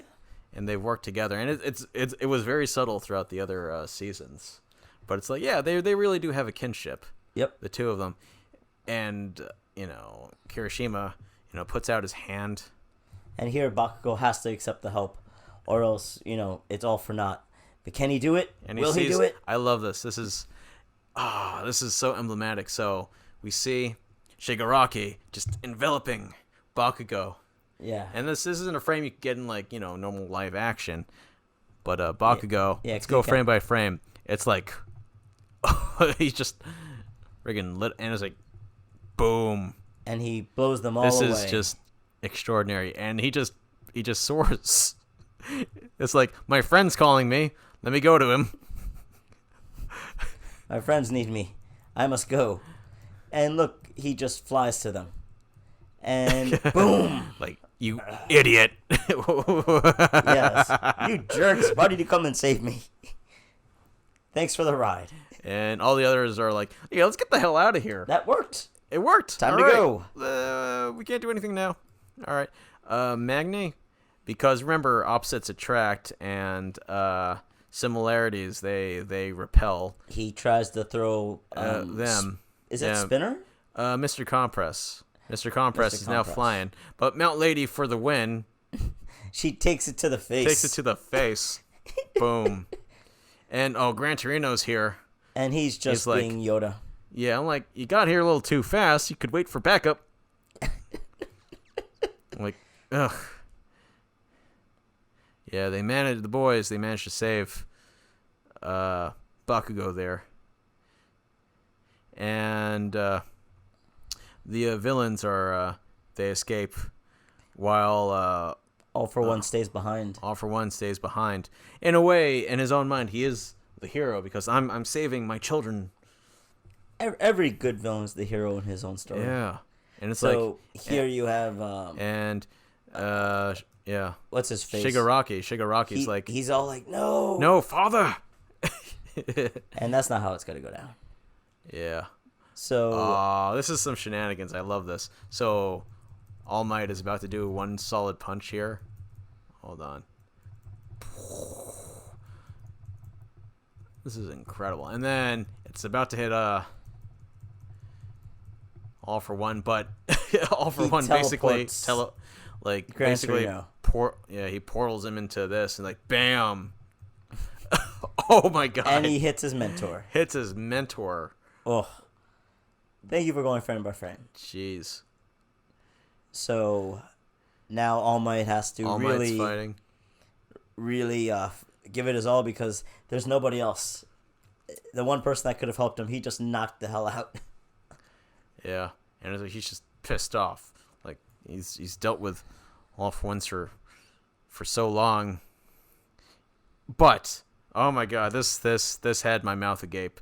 And they've worked together, and it was very subtle throughout the other seasons, but it's like, yeah, they really do have a kinship. Yep. The two of them, and Kirishima, puts out his hand. And here Bakugo has to accept the help, or else it's all for naught. But can he do it? And Will he do it? I love this. This is so emblematic. So we see Shigaraki just enveloping Bakugo. Yeah. And this isn't a frame you can get in normal live action, but Bakugo. Yeah, let's go frame by frame. It's like he's just friggin' lit, and it's like, boom. And he blows them all This away. is just extraordinary, and he just soars. It's like, my friend's calling me. Let me go to him. My friends need me. I must go. And look, he just flies to them. And boom! Like, you idiot. Yes. You jerks. Why did you come and save me? Thanks for the ride. And all the others are like, yeah, let's get the hell out of here. That worked. It worked. Time All to right. go. We can't do anything now. All right. Magni, because remember, opposites attract, and similarities, they repel. He tries to throw Them. Is it Spinner? Mr. Compress. Mr. Compress Mr. is now Compress. flying. But Mount Lady, for the win, She takes it to the face. takes it to the face. Boom. And, Gran Torino's here. And he's just He's like- being Yoda. Yeah, I'm like, you got here a little too fast. You could wait for backup. I'm like, ugh. Yeah, the boys managed to save Bakugo there. And the villains they escape while All for One stays behind. All for One stays behind. In a way, in his own mind, he is the hero because I'm saving my children. Every good villain is the hero in his own story. Yeah. And it's So here you have yeah. what's his face? Shigaraki's like, he's all like, no, no, father. and that's not how it's gonna go down. Yeah. So This is some shenanigans. I love this. So All Might is about to do one solid punch here. Hold on. This is incredible. And then it's about to hit All for One, but All for He One basically teleports Gran basically Torino. he portals him into this and like bam. Oh my god. and he hits his mentor. hits his mentor. Oh, thank you for going friend by friend. Jeez. So now All Might has to All Might's really, fighting. really give it his all because there's nobody else. The one person that could have helped him, he just knocked the hell out. Yeah, and it's like he's just pissed off. Like he's dealt with All for Ones for so long. But oh my god, this had my mouth agape.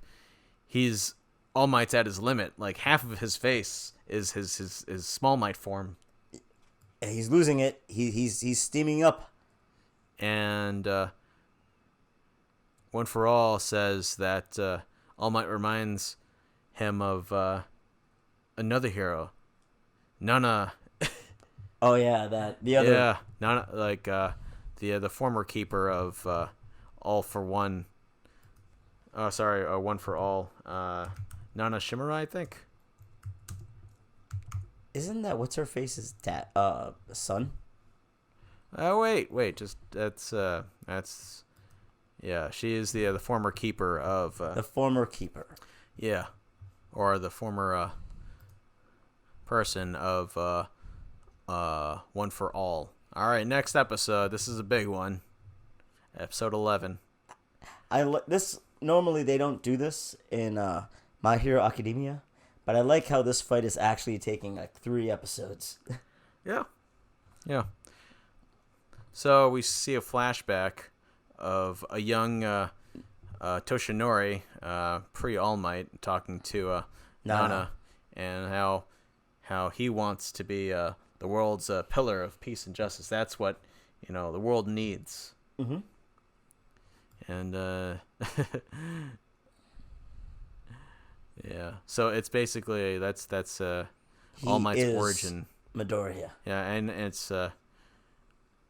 All Might's at his limit. Like half of his face is his Small Might form, He's losing it. He's steaming up. and One for All says that All Might reminds him of another hero, Nana. Oh yeah, the other. Yeah, Nana, like the former keeper of All for One. Oh, sorry, One for All. Nana Shimura, I think. Isn't that what's her face's dad? Son. Oh wait, just that's yeah. She is the former keeper of The former keeper. yeah, or the former person of One for All. All right, next episode. This is a big one. Episode 11. This normally they don't do this in My Hero Academia, but I like how this fight is actually taking like 3 episodes. Yeah. So we see a flashback of a young Toshinori, pre-All Might, talking to Nana, and how he wants to be the world's pillar of peace and justice. That's what the world needs. Mm-hmm. And yeah, so it's basically that's All Might's origin. Midoriya. Yeah, and it's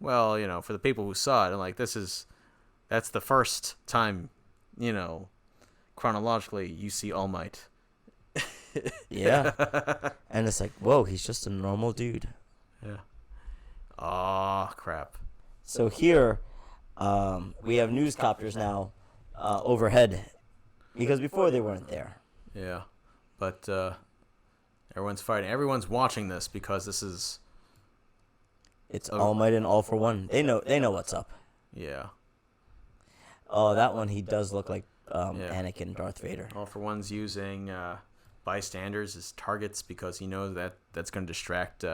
well, for the people who saw it, and like that's the first time, chronologically you see All Might. Yeah. And it's like, whoa, he's just a normal dude. Yeah. Oh crap. So here, we have newscopters now overhead, because before they weren't there. Yeah, but everyone's fighting. Everyone's watching this because this is. It's All Might and All for One. They know what's up. Yeah. Oh, that one he does look like Anakin, Darth Vader. All for One's using bystanders as targets because he knows that that's going to distract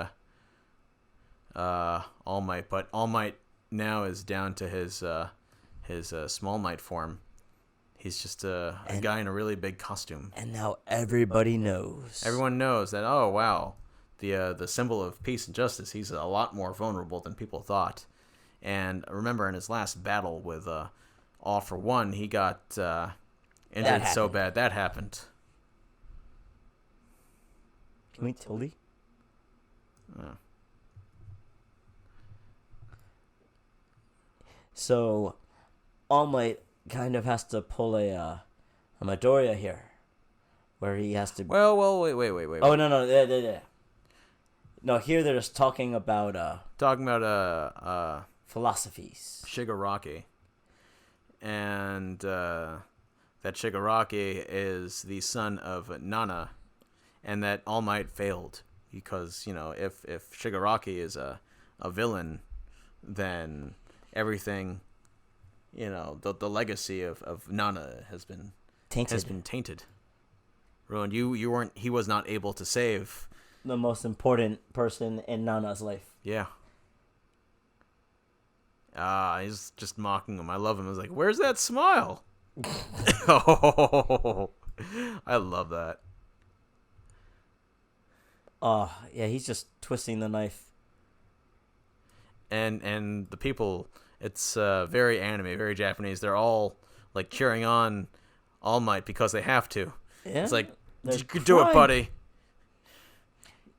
All Might. But All Might now is down to his Small Might form. He's just a guy in a really big costume. And now everybody knows. Everyone knows that. Oh wow, the symbol of peace and justice. He's a lot more vulnerable than people thought. And remember, in his last battle with All for One, he got injured so bad that happened. Can we Tildy? So, All Might kind of has to pull a Midoriya here, where he has to. Well, wait. Oh no, yeah. No, here they're just talking about philosophies. Shigaraki, and that Shigaraki is the son of Nana, and that All Might failed because if Shigaraki is a villain, then everything, the legacy of Nana has been tainted, ruined. He was not able to save the most important person in Nana's life. Yeah. He's just mocking him. I love him. I was like, where's that smile? Oh, I love that. Oh, yeah, he's just twisting the knife. And the people, it's very anime, very Japanese. They're all like cheering on All Might because they have to. Yeah, it's like, you could do it, buddy.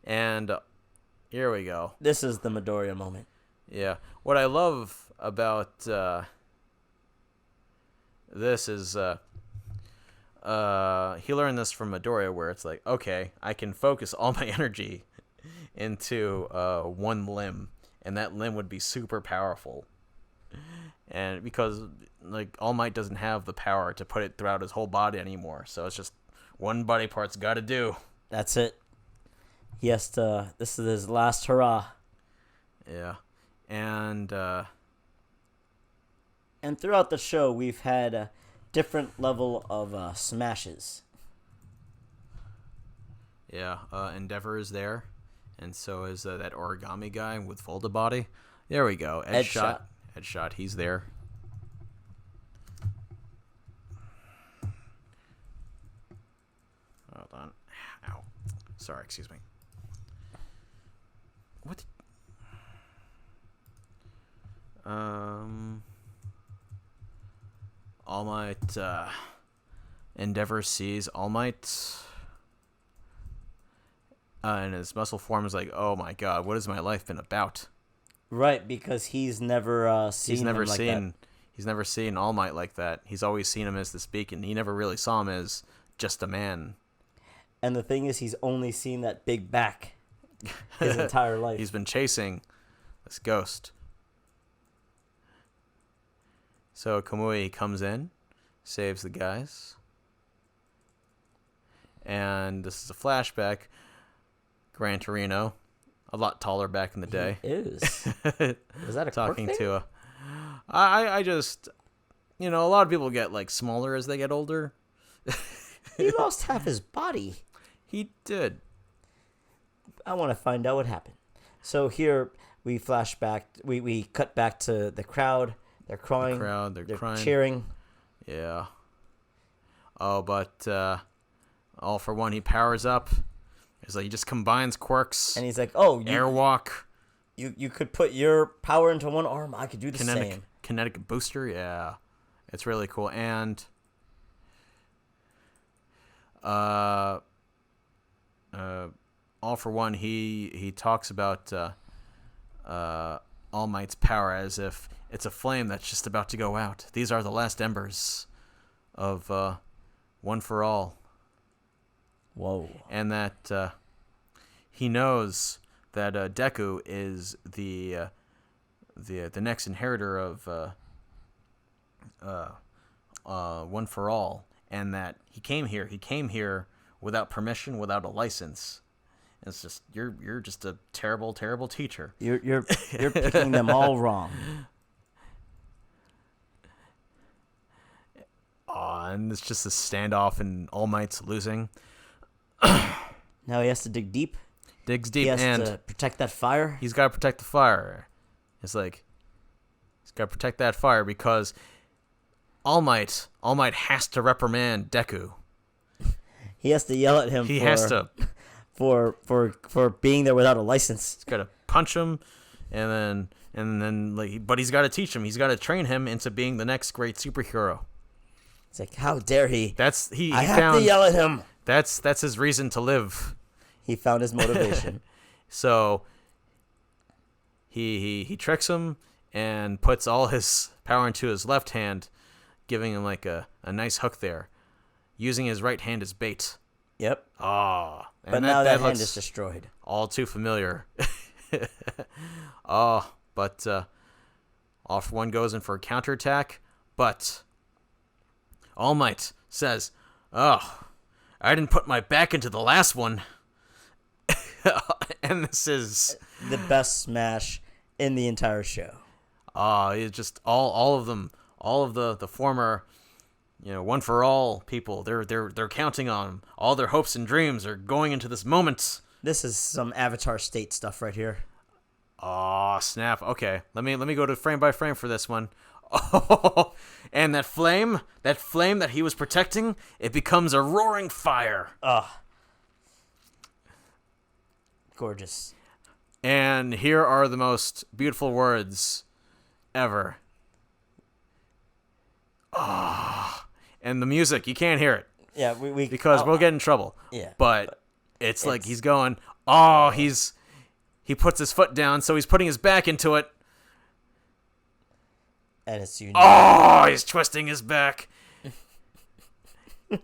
And here we go. This is the Midoriya moment. Yeah. What I love about this is he learned this from Midoriya, where it's like, okay, I can focus all my energy into one limb, and that limb would be super powerful. And because like All Might doesn't have the power to put it throughout his whole body anymore, so it's just one body part's got to do. That's it. He has to. This is his last hurrah. Yeah, and throughout the show, we've had a different level of smashes. Yeah, Endeavor is there, and so is that origami guy with folded body. There we go. Ed Shot. He's there. Hold on. Ow. Sorry. Excuse me. What? All Might. Endeavor sees All Might. And his muscle form is like, oh my god, what has my life been about? Right, because he's never seen He's never him like seen. that. He's never seen All Might like that. He's always seen him as this beacon. He never really saw him as just a man. And the thing is, he's only seen that big back his entire life. He's been chasing this ghost. So Kamui comes in, saves the guys. And this is a flashback. Gran Torino, a lot taller back in the day. He is. Was that a talking quirk thing? to a? I just, a lot of people get like smaller as they get older. He lost half his body. He did. I want to find out what happened. So here we flash back. We cut back to the crowd. They're crying. They're crying. Cheering. Yeah. Oh, but All for One, he powers up. It's like he just combines quirks. And he's like, "Oh, airwalk. You could put your power into one arm. I could do the same. Kinetic booster. Yeah, it's really cool. And All for One, he talks about All Might's power as if it's a flame that's just about to go out. These are the last embers of One for All. Whoa. And that he knows that Deku is the next inheritor of One for All, and that he came here without permission, without a license. It's just you're just a terrible teacher. You're picking them all wrong. And it's just a standoff, and All Might's losing. Now he has to dig deep. Digs deep He has and to protect that fire. he's got to protect the fire. It's like he's got to protect that fire because All Might has to reprimand Deku. He has to yell at him. He has to. for being there without a license. He's got to punch him, and then like, but he's got to teach him. He's got to train him into being the next great superhero. It's like, how dare he? I have to yell at him. That's his reason to live. He found his motivation. So he tricks him and puts all his power into his left hand, giving him like a nice hook there, using his right hand as bait. Yep. Ah, But now that hand is destroyed. All too familiar. But off one goes in for a counterattack, but All Might says, "Oh, I didn't put my back into the last one." And this is the best smash in the entire show. It's just all of them, all of the former, One for All people. They're counting on him. All their hopes and dreams are going into this moment. This is some Avatar State stuff right here. Oh, snap. Okay, let me go to frame by frame for this one. Oh, and that flame that he was protecting, it becomes a roaring fire. Gorgeous. And here are the most beautiful words ever. And the music, you can't hear it. Yeah, we because we'll get in trouble. Yeah. But it's like he's going, he puts his foot down, so he's putting his back into it. And it's unique. Oh, he's twisting his back.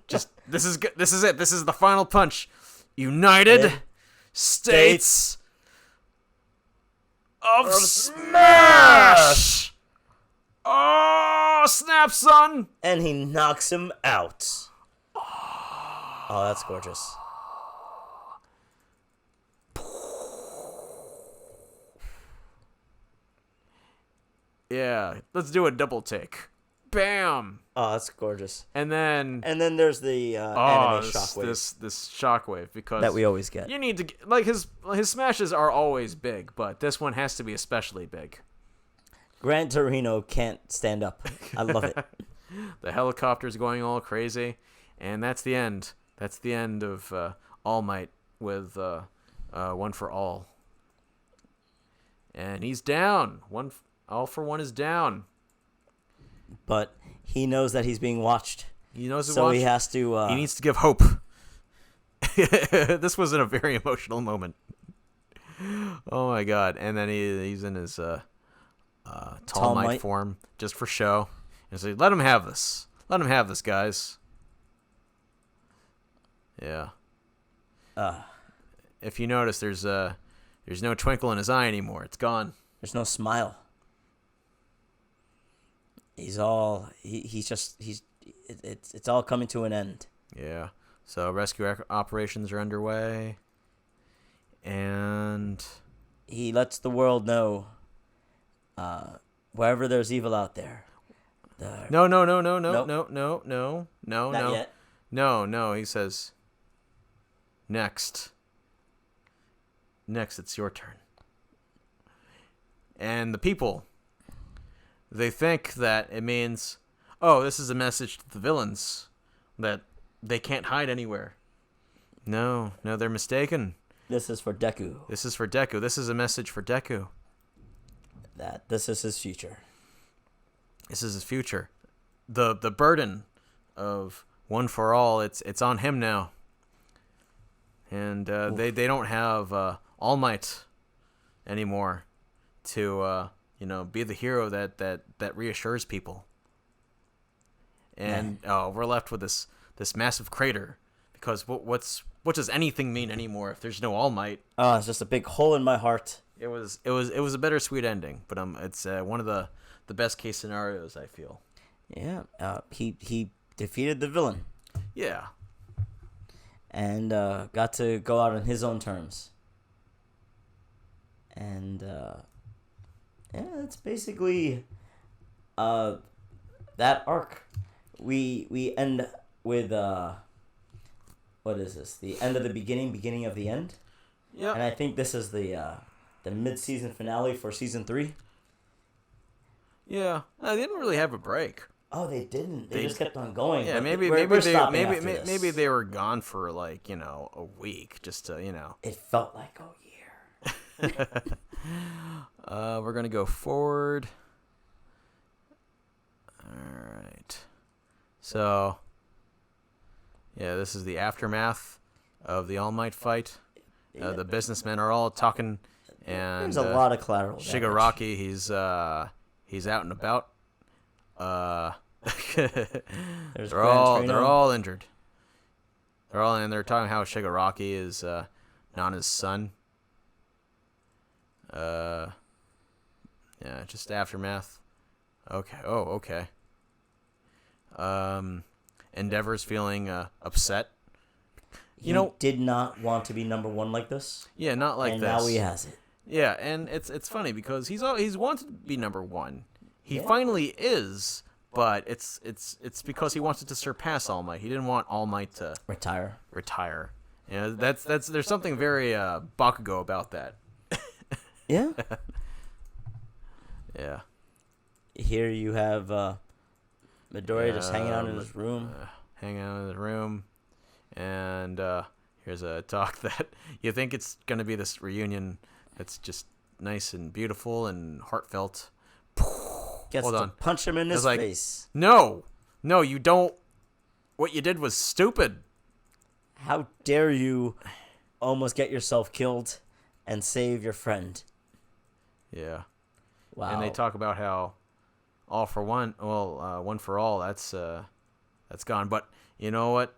This is it. This is the final punch. United States of Smash. Oh, snap, son. And he knocks him out. Oh, that's gorgeous. Yeah, let's do a double take. Bam. Oh, that's gorgeous. And then there's the anime shockwave. This shockwave, because that we always get. You need to like his smashes are always big, but this one has to be especially big. Gran Torino can't stand up. I love it. The helicopter's going all crazy, and that's the end. That's the end of All Might with One for All. And he's down. All for One is down. But he knows that he's being watched. He knows so he has to. He needs to give hope. This was a very emotional moment. Oh my god! And then he's in his tall Might form just for show. And so let him have this. Let him have this, guys. Yeah. If you notice, there's no twinkle in his eye anymore. It's gone. There's no smile. It's all coming to an end. Yeah. So rescue operations are underway, and he lets the world know, wherever there's evil out there. No. Not yet. No. He says, next, it's your turn. And the people, they think that it means, this is a message to the villains that they can't hide anywhere. No, they're mistaken. This is for Deku. This is a message for Deku. That this is his future. This is his future. The burden of One for All, it's on him now. And they don't have All Might anymore to be the hero that reassures people. And we're left with this massive crater, because what does anything mean anymore if there's no All Might? Oh, it's just a big hole in my heart. It was a bittersweet ending, but it's one of the best case scenarios, I feel. Yeah, he defeated the villain. Yeah. And got to go out on his own terms. And that's basically that arc. We end with what is this? The end of the beginning, beginning of the end. Yeah. And I think this is the mid-season finale for season 3. Yeah. They didn't really have a break. Oh, they didn't. They just kept on going. Yeah, but maybe we're stopping after this. maybe they were gone for like, a week just to, It felt like a year. We're gonna go forward. All right. So, yeah, this is the aftermath of the All Might fight. The businessmen are all talking, and there's a lot of collateral damage. Shigaraki, he's out and about. There's they're all injured. They're talking how Shigaraki is Nana's son. Yeah, just aftermath. Okay. Oh, okay. Endeavor's feeling upset. He did not want to be number 1 like this. Yeah, not like and this. And now he has it. Yeah, and it's funny because he's wanted to be number 1. He finally is, but it's because he wanted to surpass All Might. He didn't want All Might to retire. That's there's something very Bakugo about that. Yeah. Yeah. Here you have Midoriya just hanging out in his room. And here's a talk that you think it's going to be this reunion that's just nice and beautiful and heartfelt. Hold on. Punch him in his face. No, you don't. What you did was stupid. How dare you almost get yourself killed and save your friend? Yeah. Wow. And they talk about how all for one, one for all, that's gone. But you know what?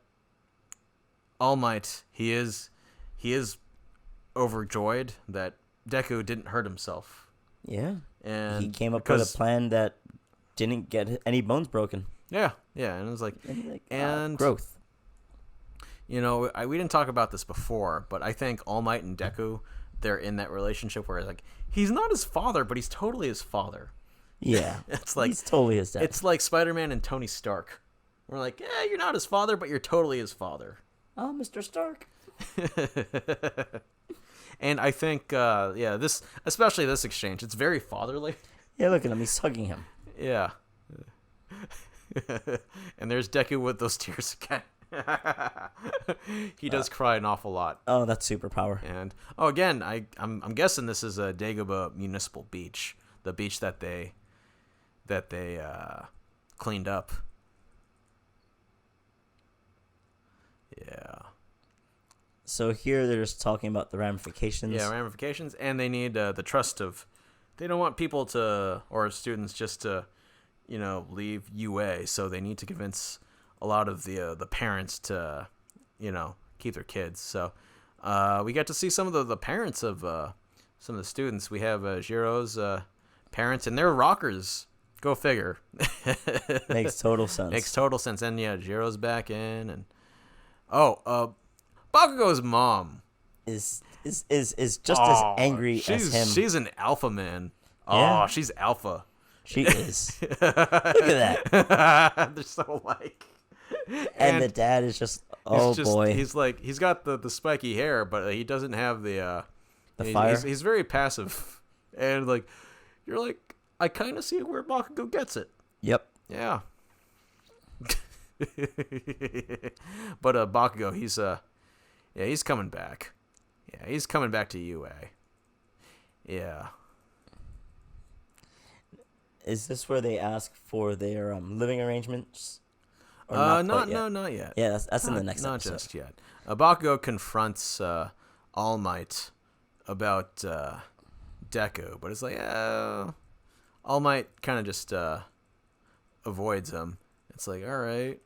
All Might, he is overjoyed that Deku didn't hurt himself. Yeah. And he came up with a plan that didn't get any bones broken. Yeah, and it was like growth. We didn't talk about this before, but I think All Might and Deku, they're in that relationship where like he's not his father, but he's totally his father. Yeah, it's like he's totally his dad. It's like Spider-Man and Tony Stark. We're like, yeah, you're not his father, but you're totally his father. Oh, Mr. Stark. And I think, especially this exchange, it's very fatherly. Yeah, look at him. He's hugging him. Yeah. And there's Deku with those tears again. He does cry an awful lot. Oh, that's superpower. And again, I'm guessing this is a Dagobah Municipal Beach, the beach that they cleaned up. Yeah. So here they're just talking about the ramifications. Yeah, ramifications, and they need the trust of. They don't want people or students just to, leave UA. So they need to convince a lot of the parents to, keep their kids. So we get to see some of the parents of some of the students. We have Jiro's parents, and they're rockers. Go figure. Makes total sense. And yeah, Jiro's back in, and Bakugo's mom is just as angry as him. She's an alpha man. Yeah. Oh, she's alpha. She is. Look at that. They're so alike. And the dad is just boy. He's like he's got the spiky hair, but he doesn't have the fire. He's very passive, and like you're like I kind of see where Bakugo gets it. Yep. Yeah. But Bakugo, he's coming back. Yeah, he's coming back to UA. Yeah. Is this where they ask for their living arrangements? Or not yet. Yeah, that's in the next not episode. Not just yet. Bakugo confronts All Might about Deku, but it's like All Might kind of just avoids him. It's like, all right.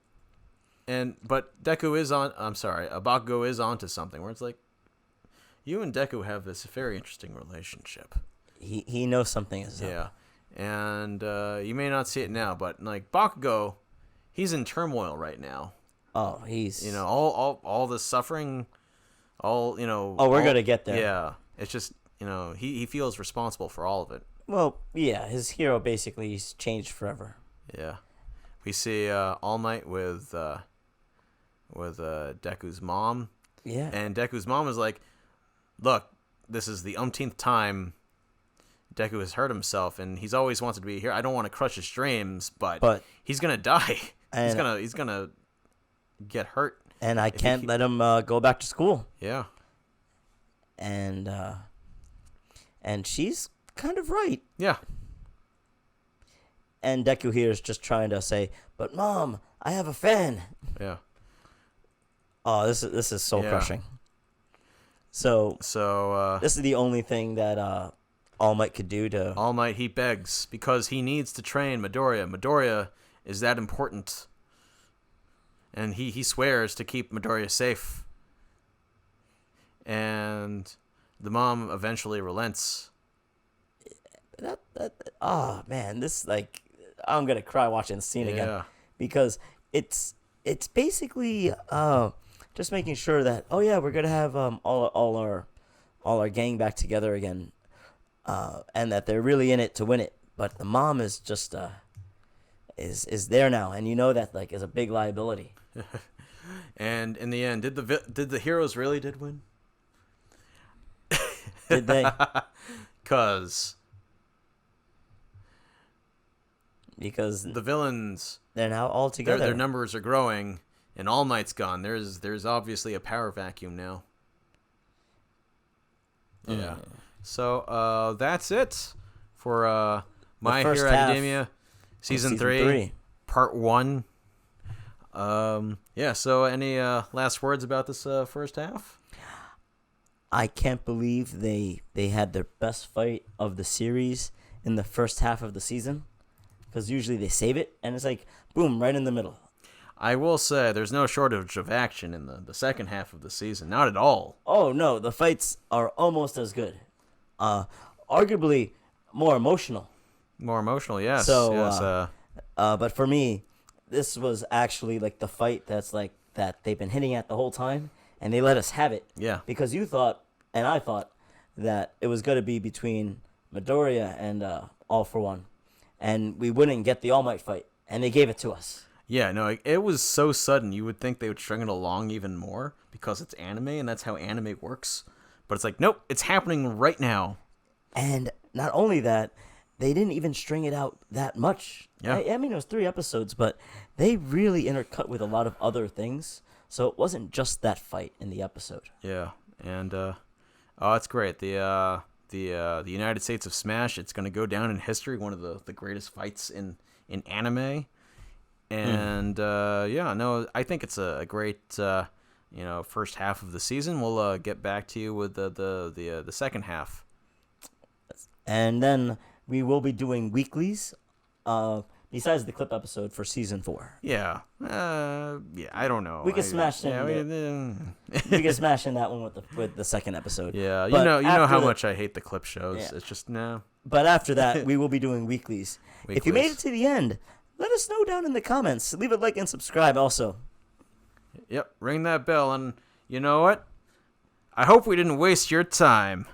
But Bakugo is onto something where it's like, you and Deku have this very interesting relationship. He knows something is up. Yeah. And you may not see it now, but like Bakugo, he's in turmoil right now. Oh, he's all the suffering, Oh, we're gonna get there. Yeah. It's just he feels responsible for all of it. Well, yeah, his hero basically he's changed forever. Yeah. We see All Might with Deku's mom. Yeah. And Deku's mom was like, "Look, this is the umpteenth time Deku has hurt himself, and he's always wanted to be here. I don't want to crush his dreams, but he's gonna die. He's gonna get hurt, and I can't let him go back to school." Yeah. And she's kind of right. Yeah. And Deku here is just trying to say, "But Mom, I have a fan." Yeah. Oh, this is soul crushing. So this is the only thing that All Might could do to... All Might, he begs, because he needs to train Midoriya. Midoriya is that important. And he swears to keep Midoriya safe. And the mom eventually relents. Oh, man, this, like... I'm going to cry watching the scene again. Because it's basically just making sure that, oh, yeah, we're going to have all our gang back together again. And that they're really in it to win it, but the mom is just is there now, and you know that like is a big liability. And in the end, did the heroes really win? Did they? Because the villains, they're now all together. Their numbers are growing, and All Might's gone. There's obviously a power vacuum now. Yeah. So that's it for My Hero Academia season 3, part 1. So any last words about this first half? I can't believe they had their best fight of the series in the first half of the season, because usually they save it, and it's like, boom, right in the middle. I will say there's no shortage of action in the second half of the season. Not at all. Oh, no. The fights are almost as good. Arguably more emotional. More emotional, yes. So, yes, but for me, this was actually like the fight that's like that they've been hinting at the whole time, and they let us have it. Yeah. Because you thought, and I thought, that it was going to be between Midoriya and All For One, and we wouldn't get the All Might fight, and they gave it to us. Yeah, no, it was so sudden. You would think they would string it along even more because it's anime, and that's how anime works. But it's like, nope, it's happening right now. And not only that, they didn't even string it out that much. Yeah. I mean, it was 3 episodes, but they really intercut with a lot of other things. So it wasn't just that fight in the episode. Yeah, and it's great. The United States of Smash, it's going to go down in history, one of the greatest fights in anime. And I think it's a great first half of the season. We'll get back to you with the second half. And then we will be doing weeklies, besides the clip episode for season 4. Yeah. I don't know. We can smash in. We can smash in that one with the second episode. Yeah, you know how much I hate the clip shows. Yeah. It's just no. But after that, we will be doing weeklies. If you made it to the end, let us know down in the comments. Leave a like and subscribe also. Yep, ring that bell, and you know what? I hope we didn't waste your time.